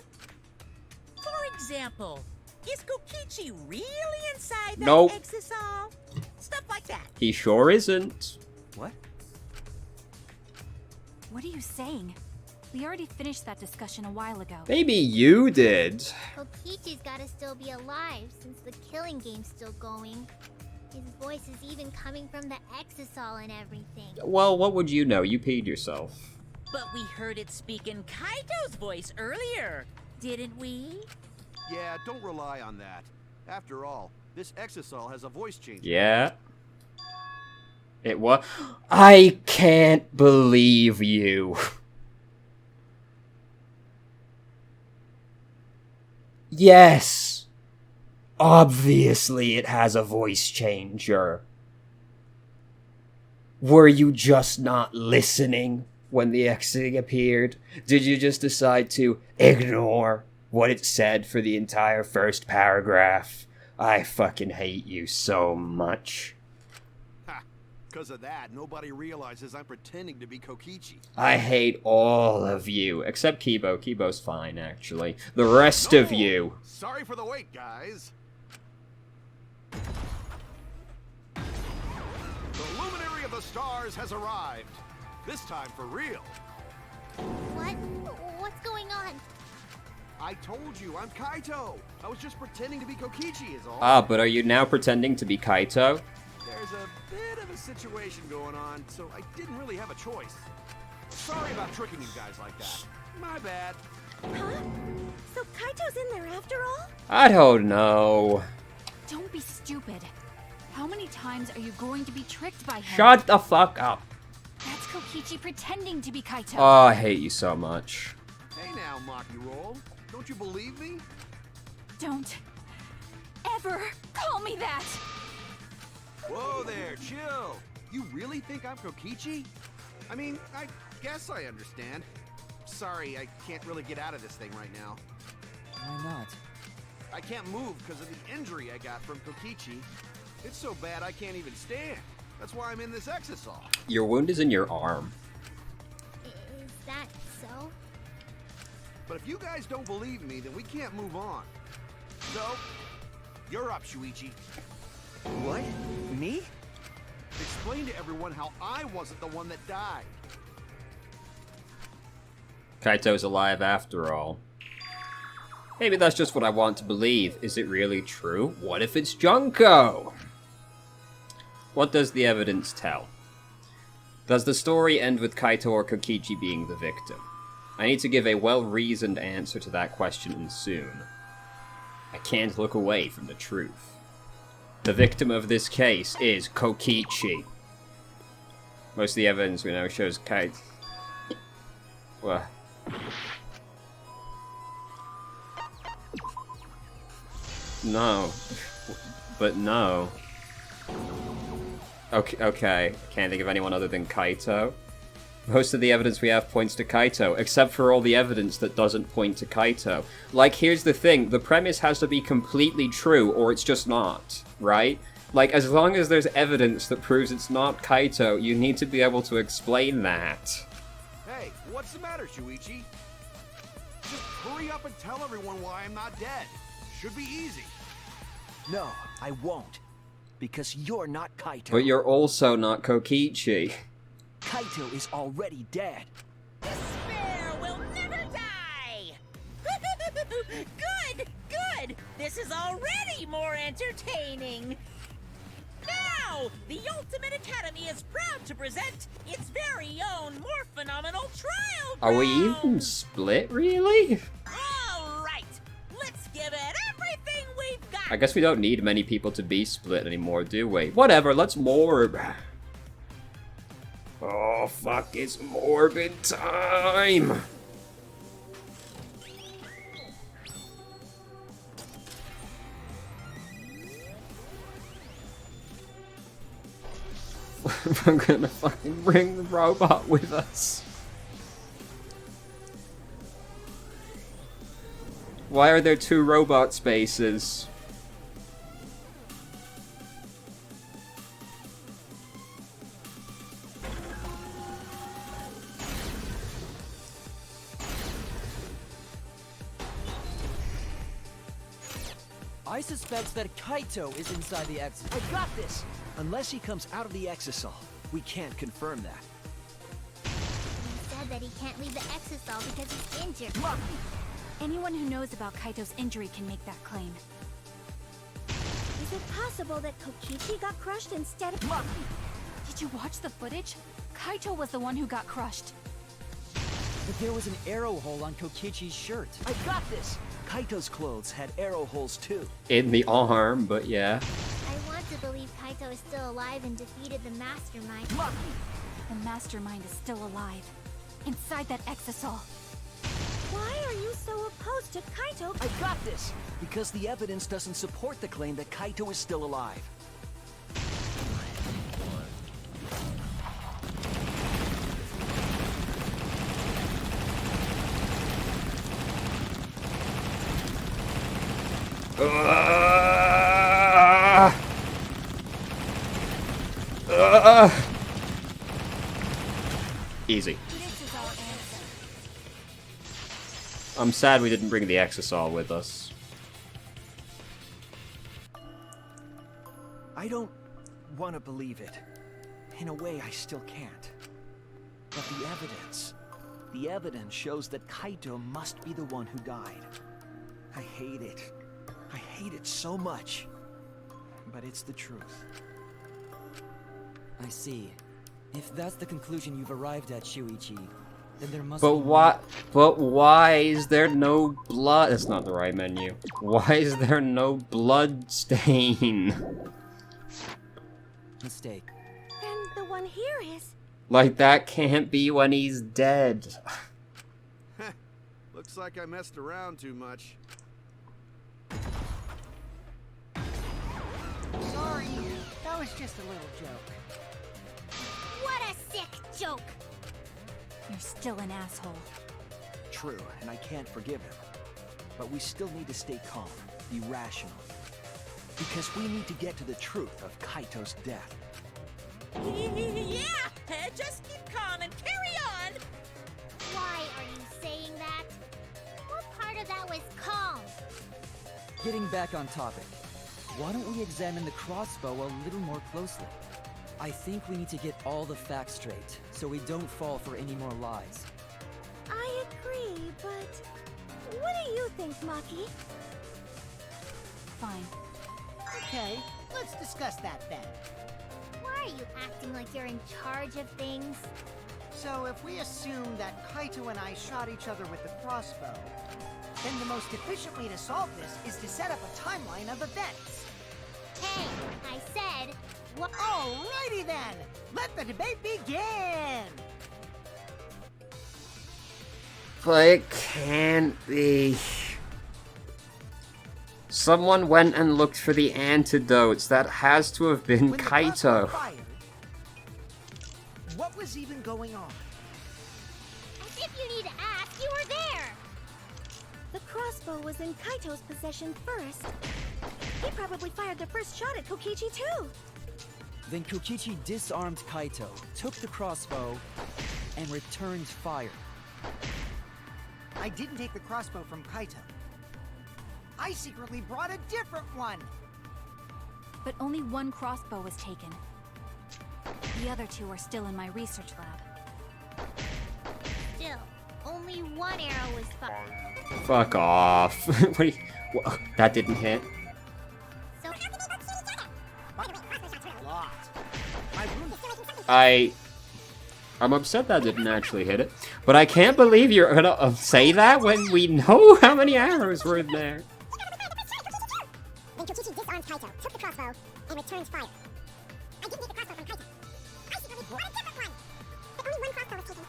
For example, is Kokichi really inside that Nope. exisal? Stuff like that. He sure isn't. What? What are you saying? We already finished that discussion a while ago. Maybe you did. Kokichi's gotta still be alive since the killing game's still going. His voice is even coming from the exisal and everything. Well, what would you know? You peed yourself. But we heard it speak in Kaito's voice earlier, didn't we? Yeah, don't rely on that. After all, this exisal has a voice changer. Yeah. It was. I can't believe you. Yes. Obviously, it has a voice changer. Were you just not listening when the X-Thing appeared? Did you just decide to ignore what it said for the entire first paragraph? I fucking hate you so much. Ha! Because of that, nobody realizes I'm pretending to be Kokichi. I hate all of you, except Kibo. Kibo's fine, actually. The rest of you. Sorry for the wait, guys. The luminary of the stars has arrived. This time for real. What? What's going on? I told you, I'm Kaito. I was just pretending to be Kokichi is all. Ah, but are you now pretending to be Kaito? There's a bit of a situation going on, so I didn't really have a choice. Sorry about tricking you guys like that. My bad. Huh? So Kaito's in there after all? I don't know. Don't be stupid. How many times are you going to be tricked by him? Shut the fuck up. That's Kokichi pretending to be Kaito. Oh, I hate you so much. Hey now, Maki Roll. Don't you believe me? Don't ever call me that! Whoa there, chill. You really think I'm Kokichi? I mean, I guess I understand. Sorry, I can't really get out of this thing right now. Why not? I can't move because of the injury I got from Kokichi. It's so bad I can't even stand. That's why I'm in this exisal. Your wound is in your arm. Is that so? But if you guys don't believe me, then we can't move on. So, you're up, Shuichi. What? Me? Explain to everyone how I wasn't the one that died. Kaito's alive after all. Maybe that's just what I want to believe. Is it really true? What if it's Junko? What does the evidence tell? Does the story end with Kaito or Kokichi being the victim? I need to give a well-reasoned answer to that question, and soon. I can't look away from the truth. The victim of this case is Kokichi. Most of the evidence we know shows Kaito... Well... No. But no. Okay. Can't think of anyone other than Kaito. Most of the evidence we have points to Kaito, except for all the evidence that doesn't point to Kaito. Like, here's the thing, the premise has to be completely true, or it's just not, right? Like, as long as there's evidence that proves it's not Kaito, you need to be able to explain that. Hey, what's the matter, Shuichi? Just hurry up and tell everyone why I'm not dead. Should be easy. No, I won't. Because you're not Kaito. But you're also not Kokichi. Kaito is already dead. Despair will never die! Good, good! This is already more entertaining! Now, the Ultimate Academy is proud to present its very own more phenomenal trial Are we even grounds. split, really? All right, let's give it everything we've got! I guess we don't need many people to be split anymore, do we? Whatever, let's morb. Oh, fuck, it's morbid time! I'm gonna fucking bring the robot with us. Why are there 2 robot spaces? I suspect that Kaito is inside the exit. I got this! Unless he comes out of the Exisal, we can't confirm that. He said that he can't leave the Exisal because he's injured. Anyone who knows about Kaito's injury can make that claim. Is it possible that Kokichi got crushed instead of... Did you watch the footage? Kaito was the one who got crushed. But there was an arrow hole on Kokichi's shirt. I got this! Kaito's clothes had arrow holes too. In the arm, but yeah. I want to believe Kaito is still alive and defeated the Mastermind. The Mastermind is still alive. Inside that Exisal. Why are you so opposed to Kaito? I got this! Because the evidence doesn't support the claim that Kaito is still alive. Easy. This is our answer. I'm sad we didn't bring the Exisal with us. I don't want to believe it. In a way, I still can't. But the evidence shows that Kaito must be the one who died. I hate it. I hate it so much. But it's the truth. I see. If that's the conclusion you've arrived at, Shuichi, then there must But be... what? But why is there no blood? That's not the right menu. Why is there no blood stain? Mistake. Then the one here is... Like, that can't be when he's dead. Looks like I messed around too much. Sorry, that was just a little joke. What a sick joke! You're still an asshole. True, and I can't forgive him. But we still need to stay calm, be rational. Because we need to get to the truth of Kaito's death. Yeah, just keep calm and carry on. Why are you saying that? What part of that was calm? Getting back on topic, why don't we examine the crossbow a little more closely? I think we need to get all the facts straight, so we don't fall for any more lies. I agree, but... What do you think, Maki? Fine. Okay, let's discuss that then. Why are you acting like you're in charge of things? So if we assume that Kaito and I shot each other with the crossbow, then the most efficient way to solve this is to set up a timeline of events. Hey, I said... What? Alrighty then! Let the debate begin! But it can't be. Someone went and looked for the antidotes. That has to have been When the crossbow Kaito. fired, what was even going on? crossbow was in Kaito's possession first, he probably fired the first shot at Kokichi too. Then Kokichi disarmed Kaito, took the crossbow, and returned fire. I didn't take the crossbow from Kaito. I secretly brought a different one. But only one crossbow was taken. The other two are still in my research lab. Still, only one arrow was fired. Fuck off. What do you- wha- that didn't hit. So how did they both shoot each other? By the way, crossbow shots hurt a lot. I'm upset that didn't actually hit it. But I can't believe you're gonna say that when we know how many arrows were in there. Then Kokichi disarmed Kaito, took the crossbow, and returned fire. I didn't take the crossbow from Kaito. I secretly brought a different one. But only one crossbow was taken.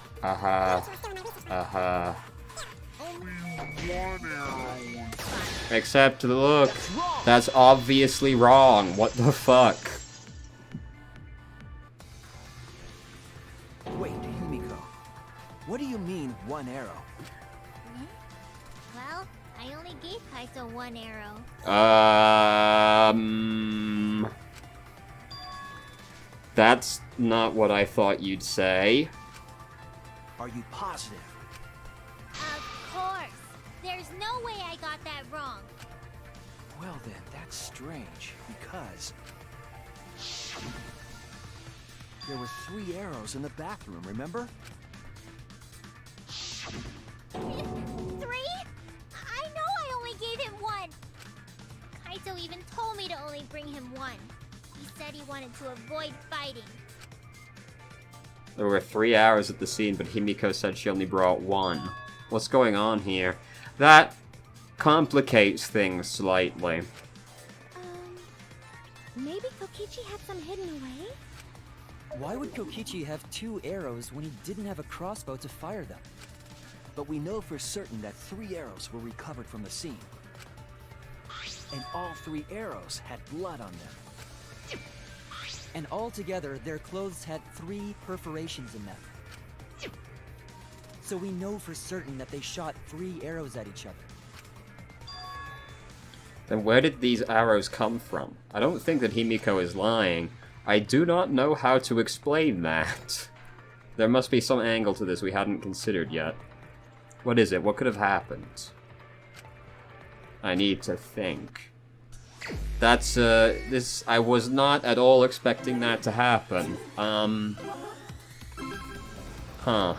Except, look, that's obviously wrong. What the fuck? Wait, Yumiko. What do you mean, one arrow? Well, I only gave Kaito one arrow. That's not what I thought you'd say. Are you positive? Of course. There's no way I got that wrong. Well then, that's strange, because... there were 3 arrows in the bathroom, remember? 3? I know I only gave him one. Kaito even told me to only bring him one. He said he wanted to avoid fighting. There were 3 arrows at the scene, but Himiko said she only brought 1. What's going on here? That complicates things slightly. Maybe Kokichi had some hidden away? Why would Kokichi have 2 arrows when he didn't have a crossbow to fire them? But we know for certain that 3 arrows were recovered from the scene. And all 3 arrows had blood on them. And altogether, their clothes had 3 perforations in them. So we know for certain that they shot 3 arrows at each other. Then where did these arrows come from? I don't think that Himiko is lying. I do not know how to explain that. There must be some angle to this we hadn't considered yet. What is it? What could have happened? I need to think. That's, I was not at all expecting that to happen. Huh.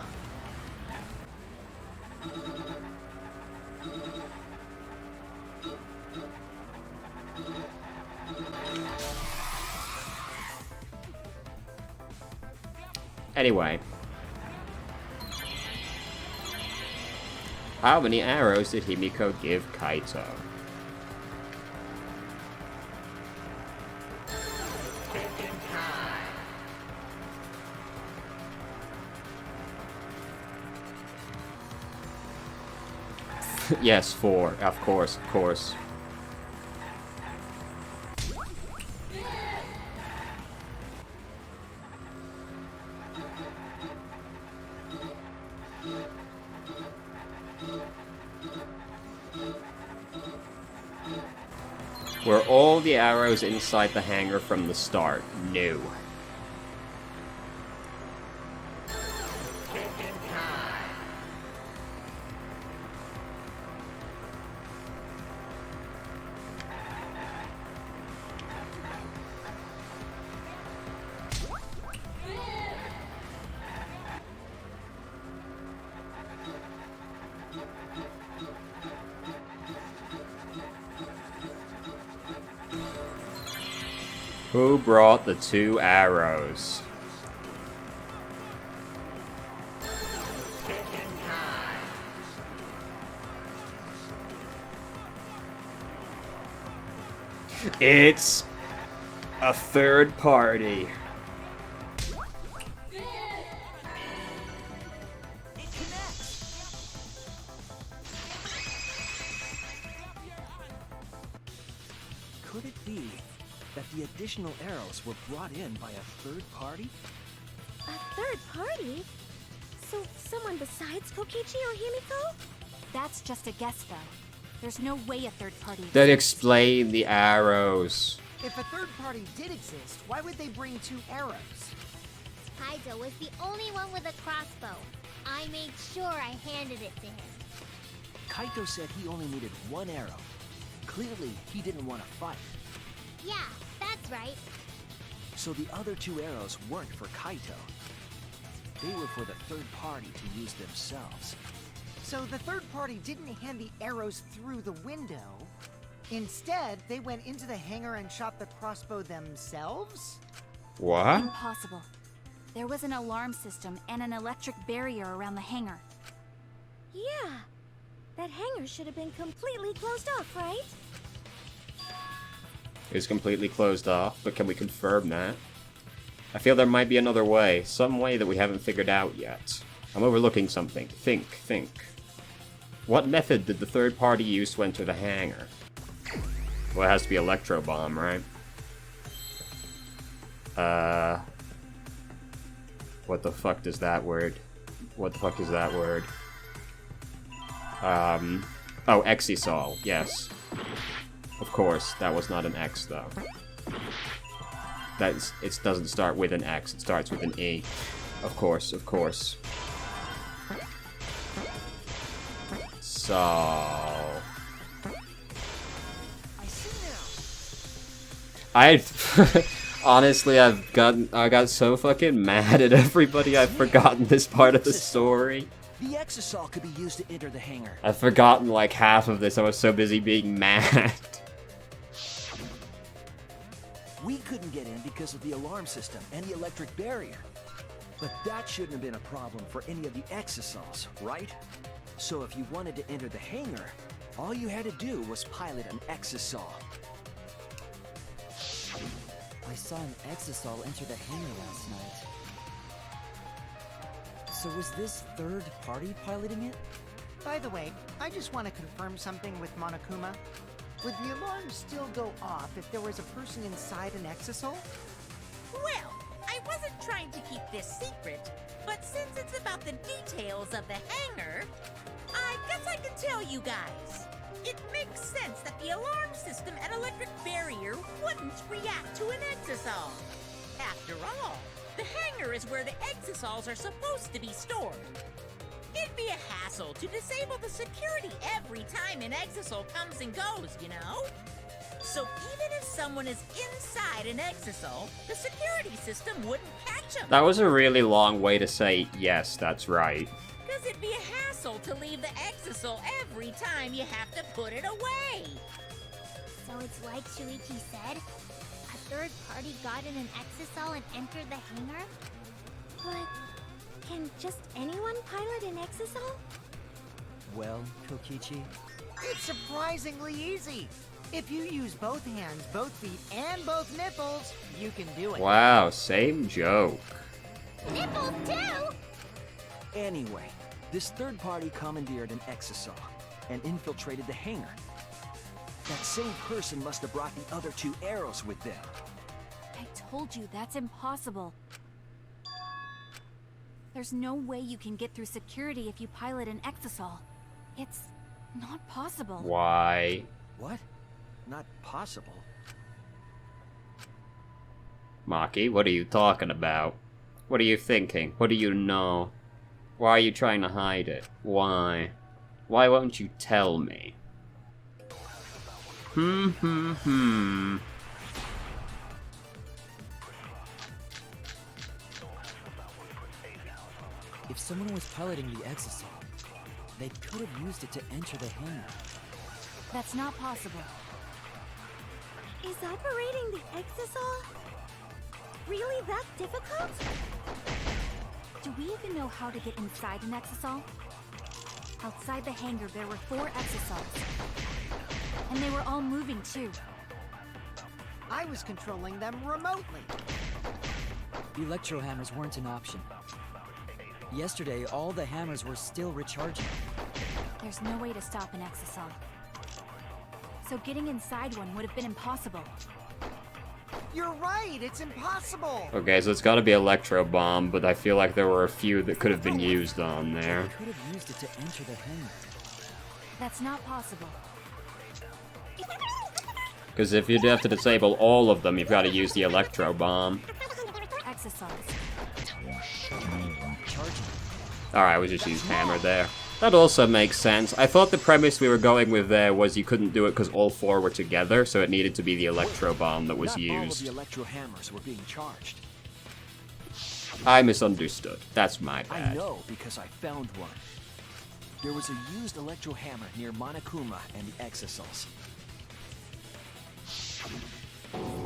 Anyway. How many arrows did Himiko give Kaito? Yes, 4. Of course, of course. Were all the arrows inside the hangar from the start? No. Who brought the 2 arrows? It's a third party. Could it be that the additional arrows were brought in by a third party? A third party? So someone besides Kokichi or Himiko? That's just a guess, though. There's no way a third party Then exists. explain the arrows. If a third party did exist, why would they bring 2 arrows? Kaito was the only one with a crossbow. I made sure I handed it to him. Kaito said he only needed 1 arrow. Clearly, he didn't want to fight. Yeah, that's right. So the other 2 arrows weren't for Kaito. They were for the third party to use themselves. So the third party didn't hand the arrows through the window. Instead, they went into the hangar and shot the crossbow themselves? What? Impossible. There was an alarm system and an electric barrier around the hangar. Yeah. That hangar should have been completely closed off, right? It's completely closed off, but can we confirm that? I feel there might be another way, some way that we haven't figured out yet. I'm overlooking something. Think. What method did the third party use to enter the hangar? Well, it has to be electro bomb, right? What the fuck does that word? What the fuck is that word? Oh, Exisol, yes. Of course, that was not an X, though. It doesn't start with an X, it starts with an E. Of course. So... I see now. Honestly, I got so fucking mad at everybody, I've forgotten this part of the story. The exisol could be used to enter the hangar. I've forgotten like half of this, I was so busy being mad. We couldn't get in because of the alarm system and the electric barrier. But that shouldn't have been a problem for any of the exisols, right? So if you wanted to enter the hangar, all you had to do was pilot an exisol. I saw an exisol enter the hangar last night. So was this third party piloting it? By the way, I just want to confirm something with Monokuma. Would the alarm still go off if there was a person inside an exisol? Well, I wasn't trying to keep this secret, but since it's about the details of the hangar, I guess I can tell you guys. It makes sense that the alarm system and electric barrier wouldn't react to an exisol. After all, the hangar is where the exisols are supposed to be stored. It'd be a hassle to disable the security every time an exisol comes and goes, you know? So even if someone is inside an exisol, the security system wouldn't catch them. That was a really long way to say, yes, that's right. Because it'd be a hassle to leave the exisol every time you have to put it away. So it's like Shuichi said? A third party got in an exisol and entered the hangar? But can just anyone pilot an exisol? Well, Kokichi, It's surprisingly easy. If you use both hands, both feet, and both nipples, you can do it. Wow, same joke. Nipples too! Anyway, this third party commandeered an exisol and infiltrated the hangar. That same person must have brought the other 2 arrows with them. I told you that's impossible. There's no way you can get through security if you pilot an exisol. It's not possible. Why? What? Not possible. Maki, what are you talking about? What are you thinking? What do you know? Why are you trying to hide it? Why? Why won't you tell me? if someone was piloting the exisol, they could have used it to enter the hangar. That's not possible. Is operating the exisol really that difficult? Do we even know how to get inside an exisol? Outside the hangar, there were 4 exisols. And they were all moving, too. I was controlling them remotely. The electro hammers weren't an option. Yesterday, all the hammers were still recharging. There's no way to stop an exisol. So getting inside one would have been impossible. You're right, it's impossible. Okay, so it's gotta be Electro Bomb, but I feel like there were a few that could have been used on there. They could have used it to enter the hangar. That's not possible. Because if you'd have to disable all of them, you've got to use the Electro Bomb. Exosols. Alright, we just used Hammer there. That also makes sense. I thought the premise we were going with there was you couldn't do it because all 4 were together, so it needed to be the Electro Bomb that was Not all of used. the Electro Hammers were being charged. I misunderstood. That's my bad. I know because I found one. There was a used Electro Hammer near Monokuma and the Exosols.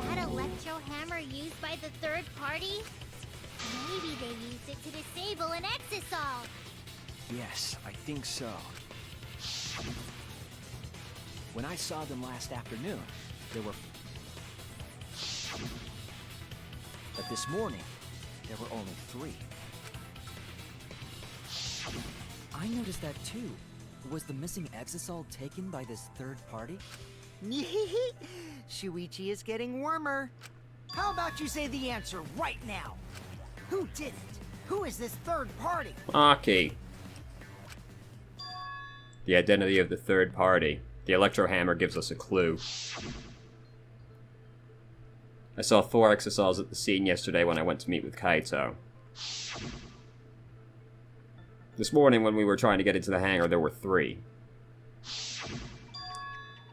That electro hammer used by the third party? Maybe they used it to disable an Exosol. Yes, I think so. When I saw them last afternoon, there were... But this morning, there were only 3. I noticed that too. Was the missing Exosol taken by this third party? Shuichi is getting warmer. How about you say the answer right now? Who did it? Who is this third party? Maki. The identity of the third party. The Electro Hammer gives us a clue. I saw 4 Exosols at the scene yesterday when I went to meet with Kaito. This morning when we were trying to get into the hangar, there were 3.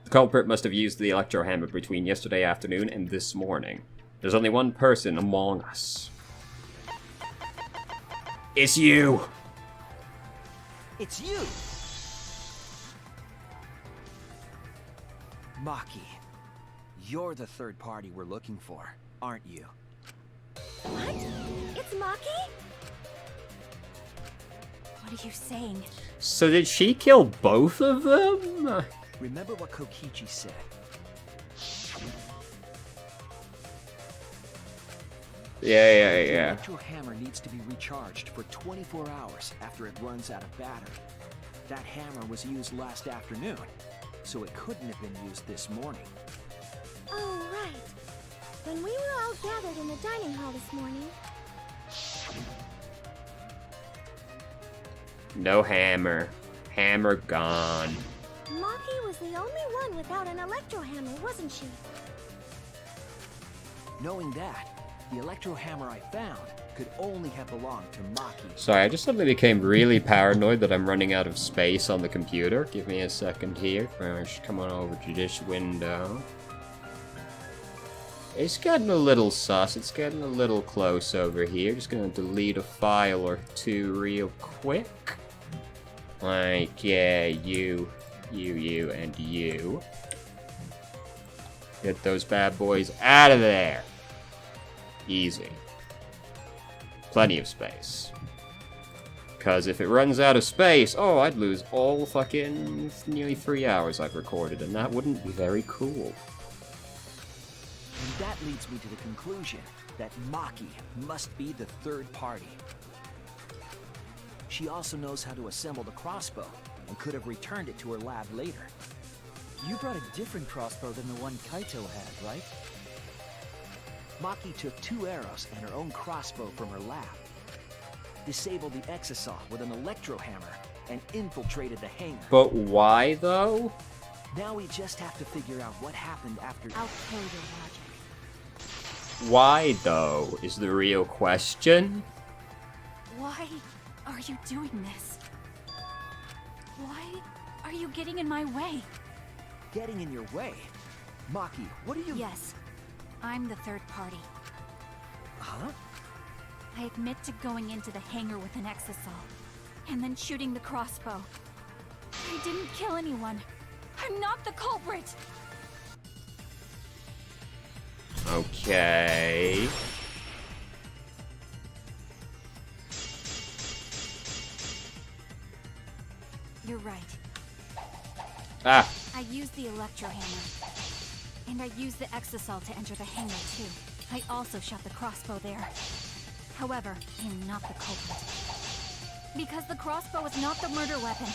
The culprit must have used the Electro Hammer between yesterday afternoon and this morning. There's only one person among us. It's you! It's you! Maki, you're the third party we're looking for, aren't you? What? It's Maki? What are you saying? So did she kill both of them? Remember what Kokichi said. Yeah. The Electro Hammer needs to be recharged for 24 hours after it runs out of battery. That hammer was used last afternoon, so it couldn't have been used this morning. Oh, right. When we were all gathered in the dining hall this morning. No hammer. Hammer gone. Maki was the only one without an electro hammer, wasn't she? Knowing that, the Electro Hammer I found could only have belonged to Maki. Sorry, I just suddenly became really paranoid that I'm running out of space on the computer. Give me a second here. I should come on over to this window. It's getting a little sus. It's getting a little close over here. Just gonna delete a file or 2 real quick. Like, yeah, you, and you. Get those bad boys out of there. Easy. Plenty of space. Because if it runs out of space, oh, I'd lose all fucking nearly 3 hours I've recorded, and that wouldn't be very cool. And that leads me to the conclusion that Maki must be the third party. She also knows how to assemble the crossbow, and could have returned it to her lab later. You brought a different crossbow than the one Kaito had, right? Maki took 2 arrows and her own crossbow from her lab, disabled the Exosol with an Electro Hammer, and infiltrated the hangar. But why, though? Now we just have to figure out what happened after... I'll kill your logic. Why, though, is the real question. Why are you doing this? Why are you getting in my way? Getting in your way? Maki, what are you... Yes, I'm the third party. Huh? I admit to going into the hangar with an Exosol, and then shooting the crossbow. I didn't kill anyone. I'm not the culprit! Okay. You're right. Ah. I used the Electro Hammer. And I used the Exosol to enter the hangar, too. I also shot the crossbow there. However, I am not the culprit. Because the crossbow is not the murder weapon.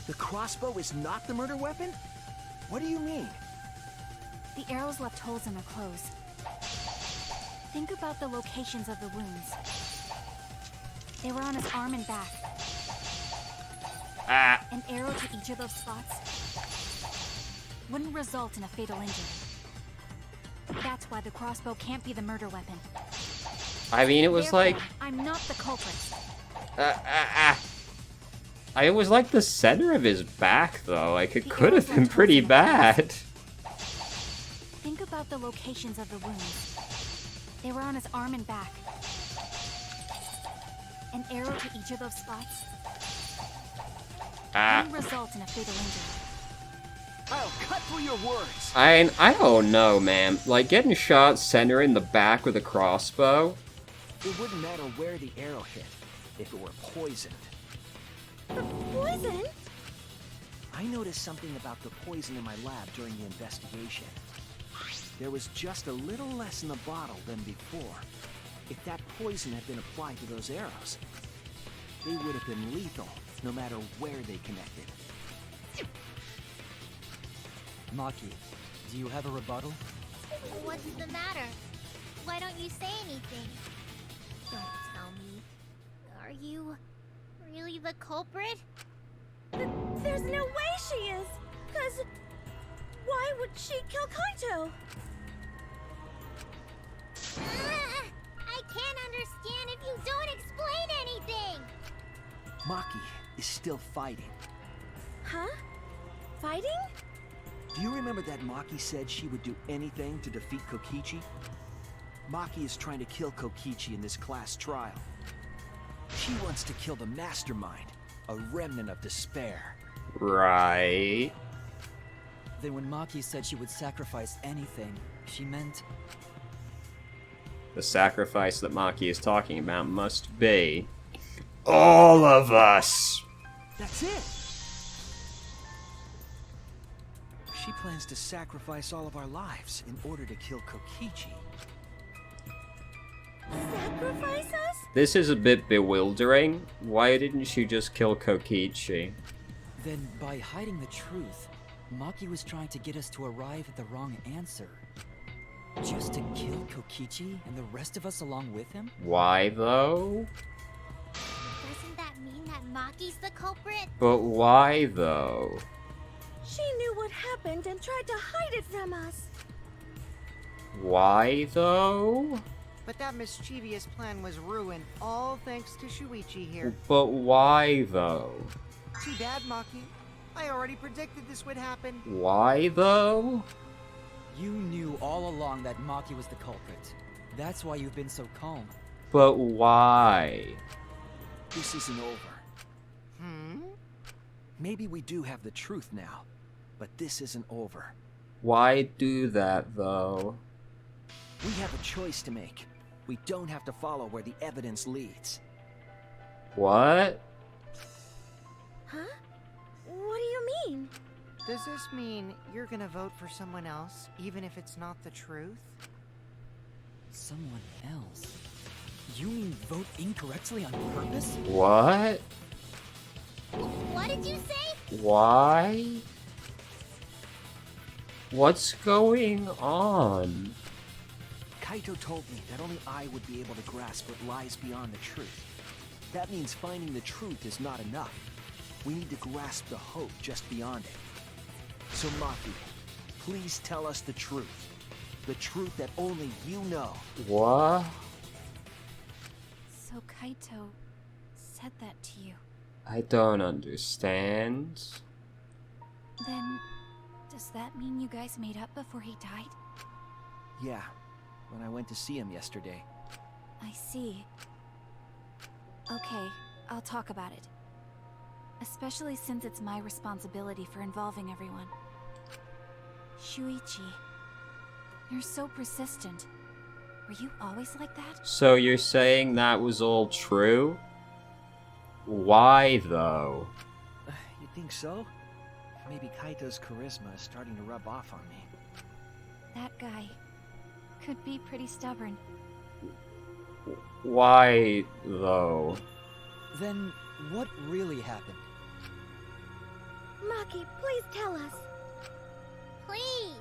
The crossbow is not the murder weapon? What do you mean? The arrows left holes in their clothes. Think about the locations of the wounds. They were on his arm and back. Ah. An arrow to each of those spots. wouldn't result in a fatal injury. That's why the crossbow can't be the murder weapon. I mean, it was Therefore, like... I'm not the culprit. It was like the center of his back, though. Like, it The could have arrows been left pretty holes in the bad. Think about the locations of the wounds. They were on his arm and back. An arrow to each of those spots wouldn't result in a fatal injury. I'll cut through your words. I don't know, man. Like, getting shot center in the back with a crossbow? It wouldn't matter where the arrow hit, if it were poisoned. Poison? I noticed something about the poison in my lab during the investigation. There was just a little less in the bottle than before. If that poison had been applied to those arrows, they would have been lethal, no matter where they connected. Maki, do you have a rebuttal? What's the matter? Why don't you say anything? Don't tell me. Are you really the culprit? There's no way she is! 'Cause why would she kill Kaito? I can't understand if you don't explain anything! Maki is still fighting. Huh? Fighting? Do you remember that Maki said she would do anything to defeat Kokichi? Maki is trying to kill Kokichi in this class trial. She wants to kill the mastermind, a remnant of despair. Right. Then when Maki said she would sacrifice anything, she meant... The sacrifice that Maki is talking about must be... all of us! That's it! She plans to sacrifice all of our lives in order to kill Kokichi. Sacrifice us? This is a bit bewildering. Why didn't she just kill Kokichi? Then, by hiding the truth, Maki was trying to get us to arrive at the wrong answer. Just to kill Kokichi and the rest of us along with him? Why, though? Doesn't that mean that Maki's the culprit? But why, though? She knew what happened and tried to hide it from us. Why, though? But that mischievous plan was ruined, all thanks to Shuichi here. But why, though? Too bad, Maki. I already predicted this would happen. Why, though? You knew all along that Maki was the culprit. That's why you've been so calm. But why? This isn't over. Maybe we do have the truth now, but this isn't over. Why do that, though? We have a choice to make. We don't have to follow where the evidence leads. What? Huh? What do you mean? Does this mean you're gonna vote for someone else, even if it's not the truth? Someone else? You mean vote incorrectly on purpose? What? What did you say? Why? What's going on? Kaito told me that only I would be able to grasp what lies beyond the truth. That means finding the truth is not enough. We need to grasp the hope just beyond it. So Maki, please tell us the truth. The truth that only you know. What? So Kaito said that to you. I don't understand. Then, does that mean you guys made up before he died? Yeah, when I went to see him yesterday. I see. Okay, I'll talk about it. Especially since it's my responsibility for involving everyone. Shuichi, you're so persistent. Were you always like that? So you're saying that was all true? Why, though? You think so? Maybe Kaito's charisma is starting to rub off on me. That guy could be pretty stubborn. Why, though? Then, what really happened? Maki, please tell us. Please.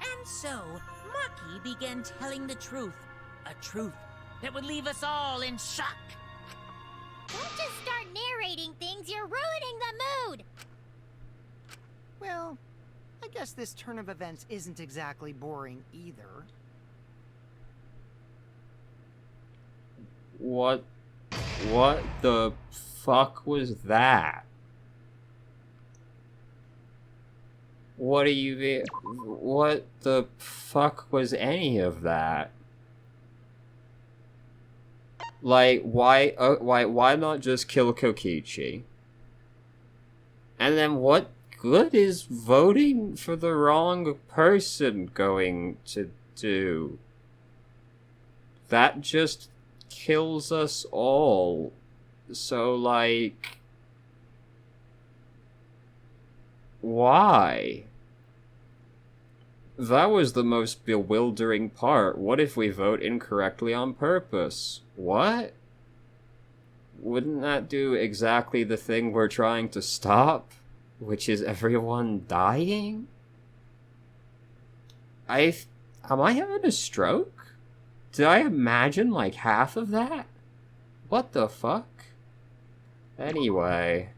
And so, Maki began telling the truth. A truth that would leave us all in shock. Don't just start narrating things, you're ruining the mood. Well, Guess this turn of events isn't exactly boring either. What the fuck was that? What the fuck was any of that? Like, why not just kill Kokichi? And then what good is voting for the wrong person going to do? That just kills us all. So, like, why? That was the most bewildering part. What if we vote incorrectly on purpose? What? Wouldn't that do exactly the thing we're trying to stop? Which is everyone dying? Am I having a stroke? Did I imagine like half of that? What the fuck? Anyway.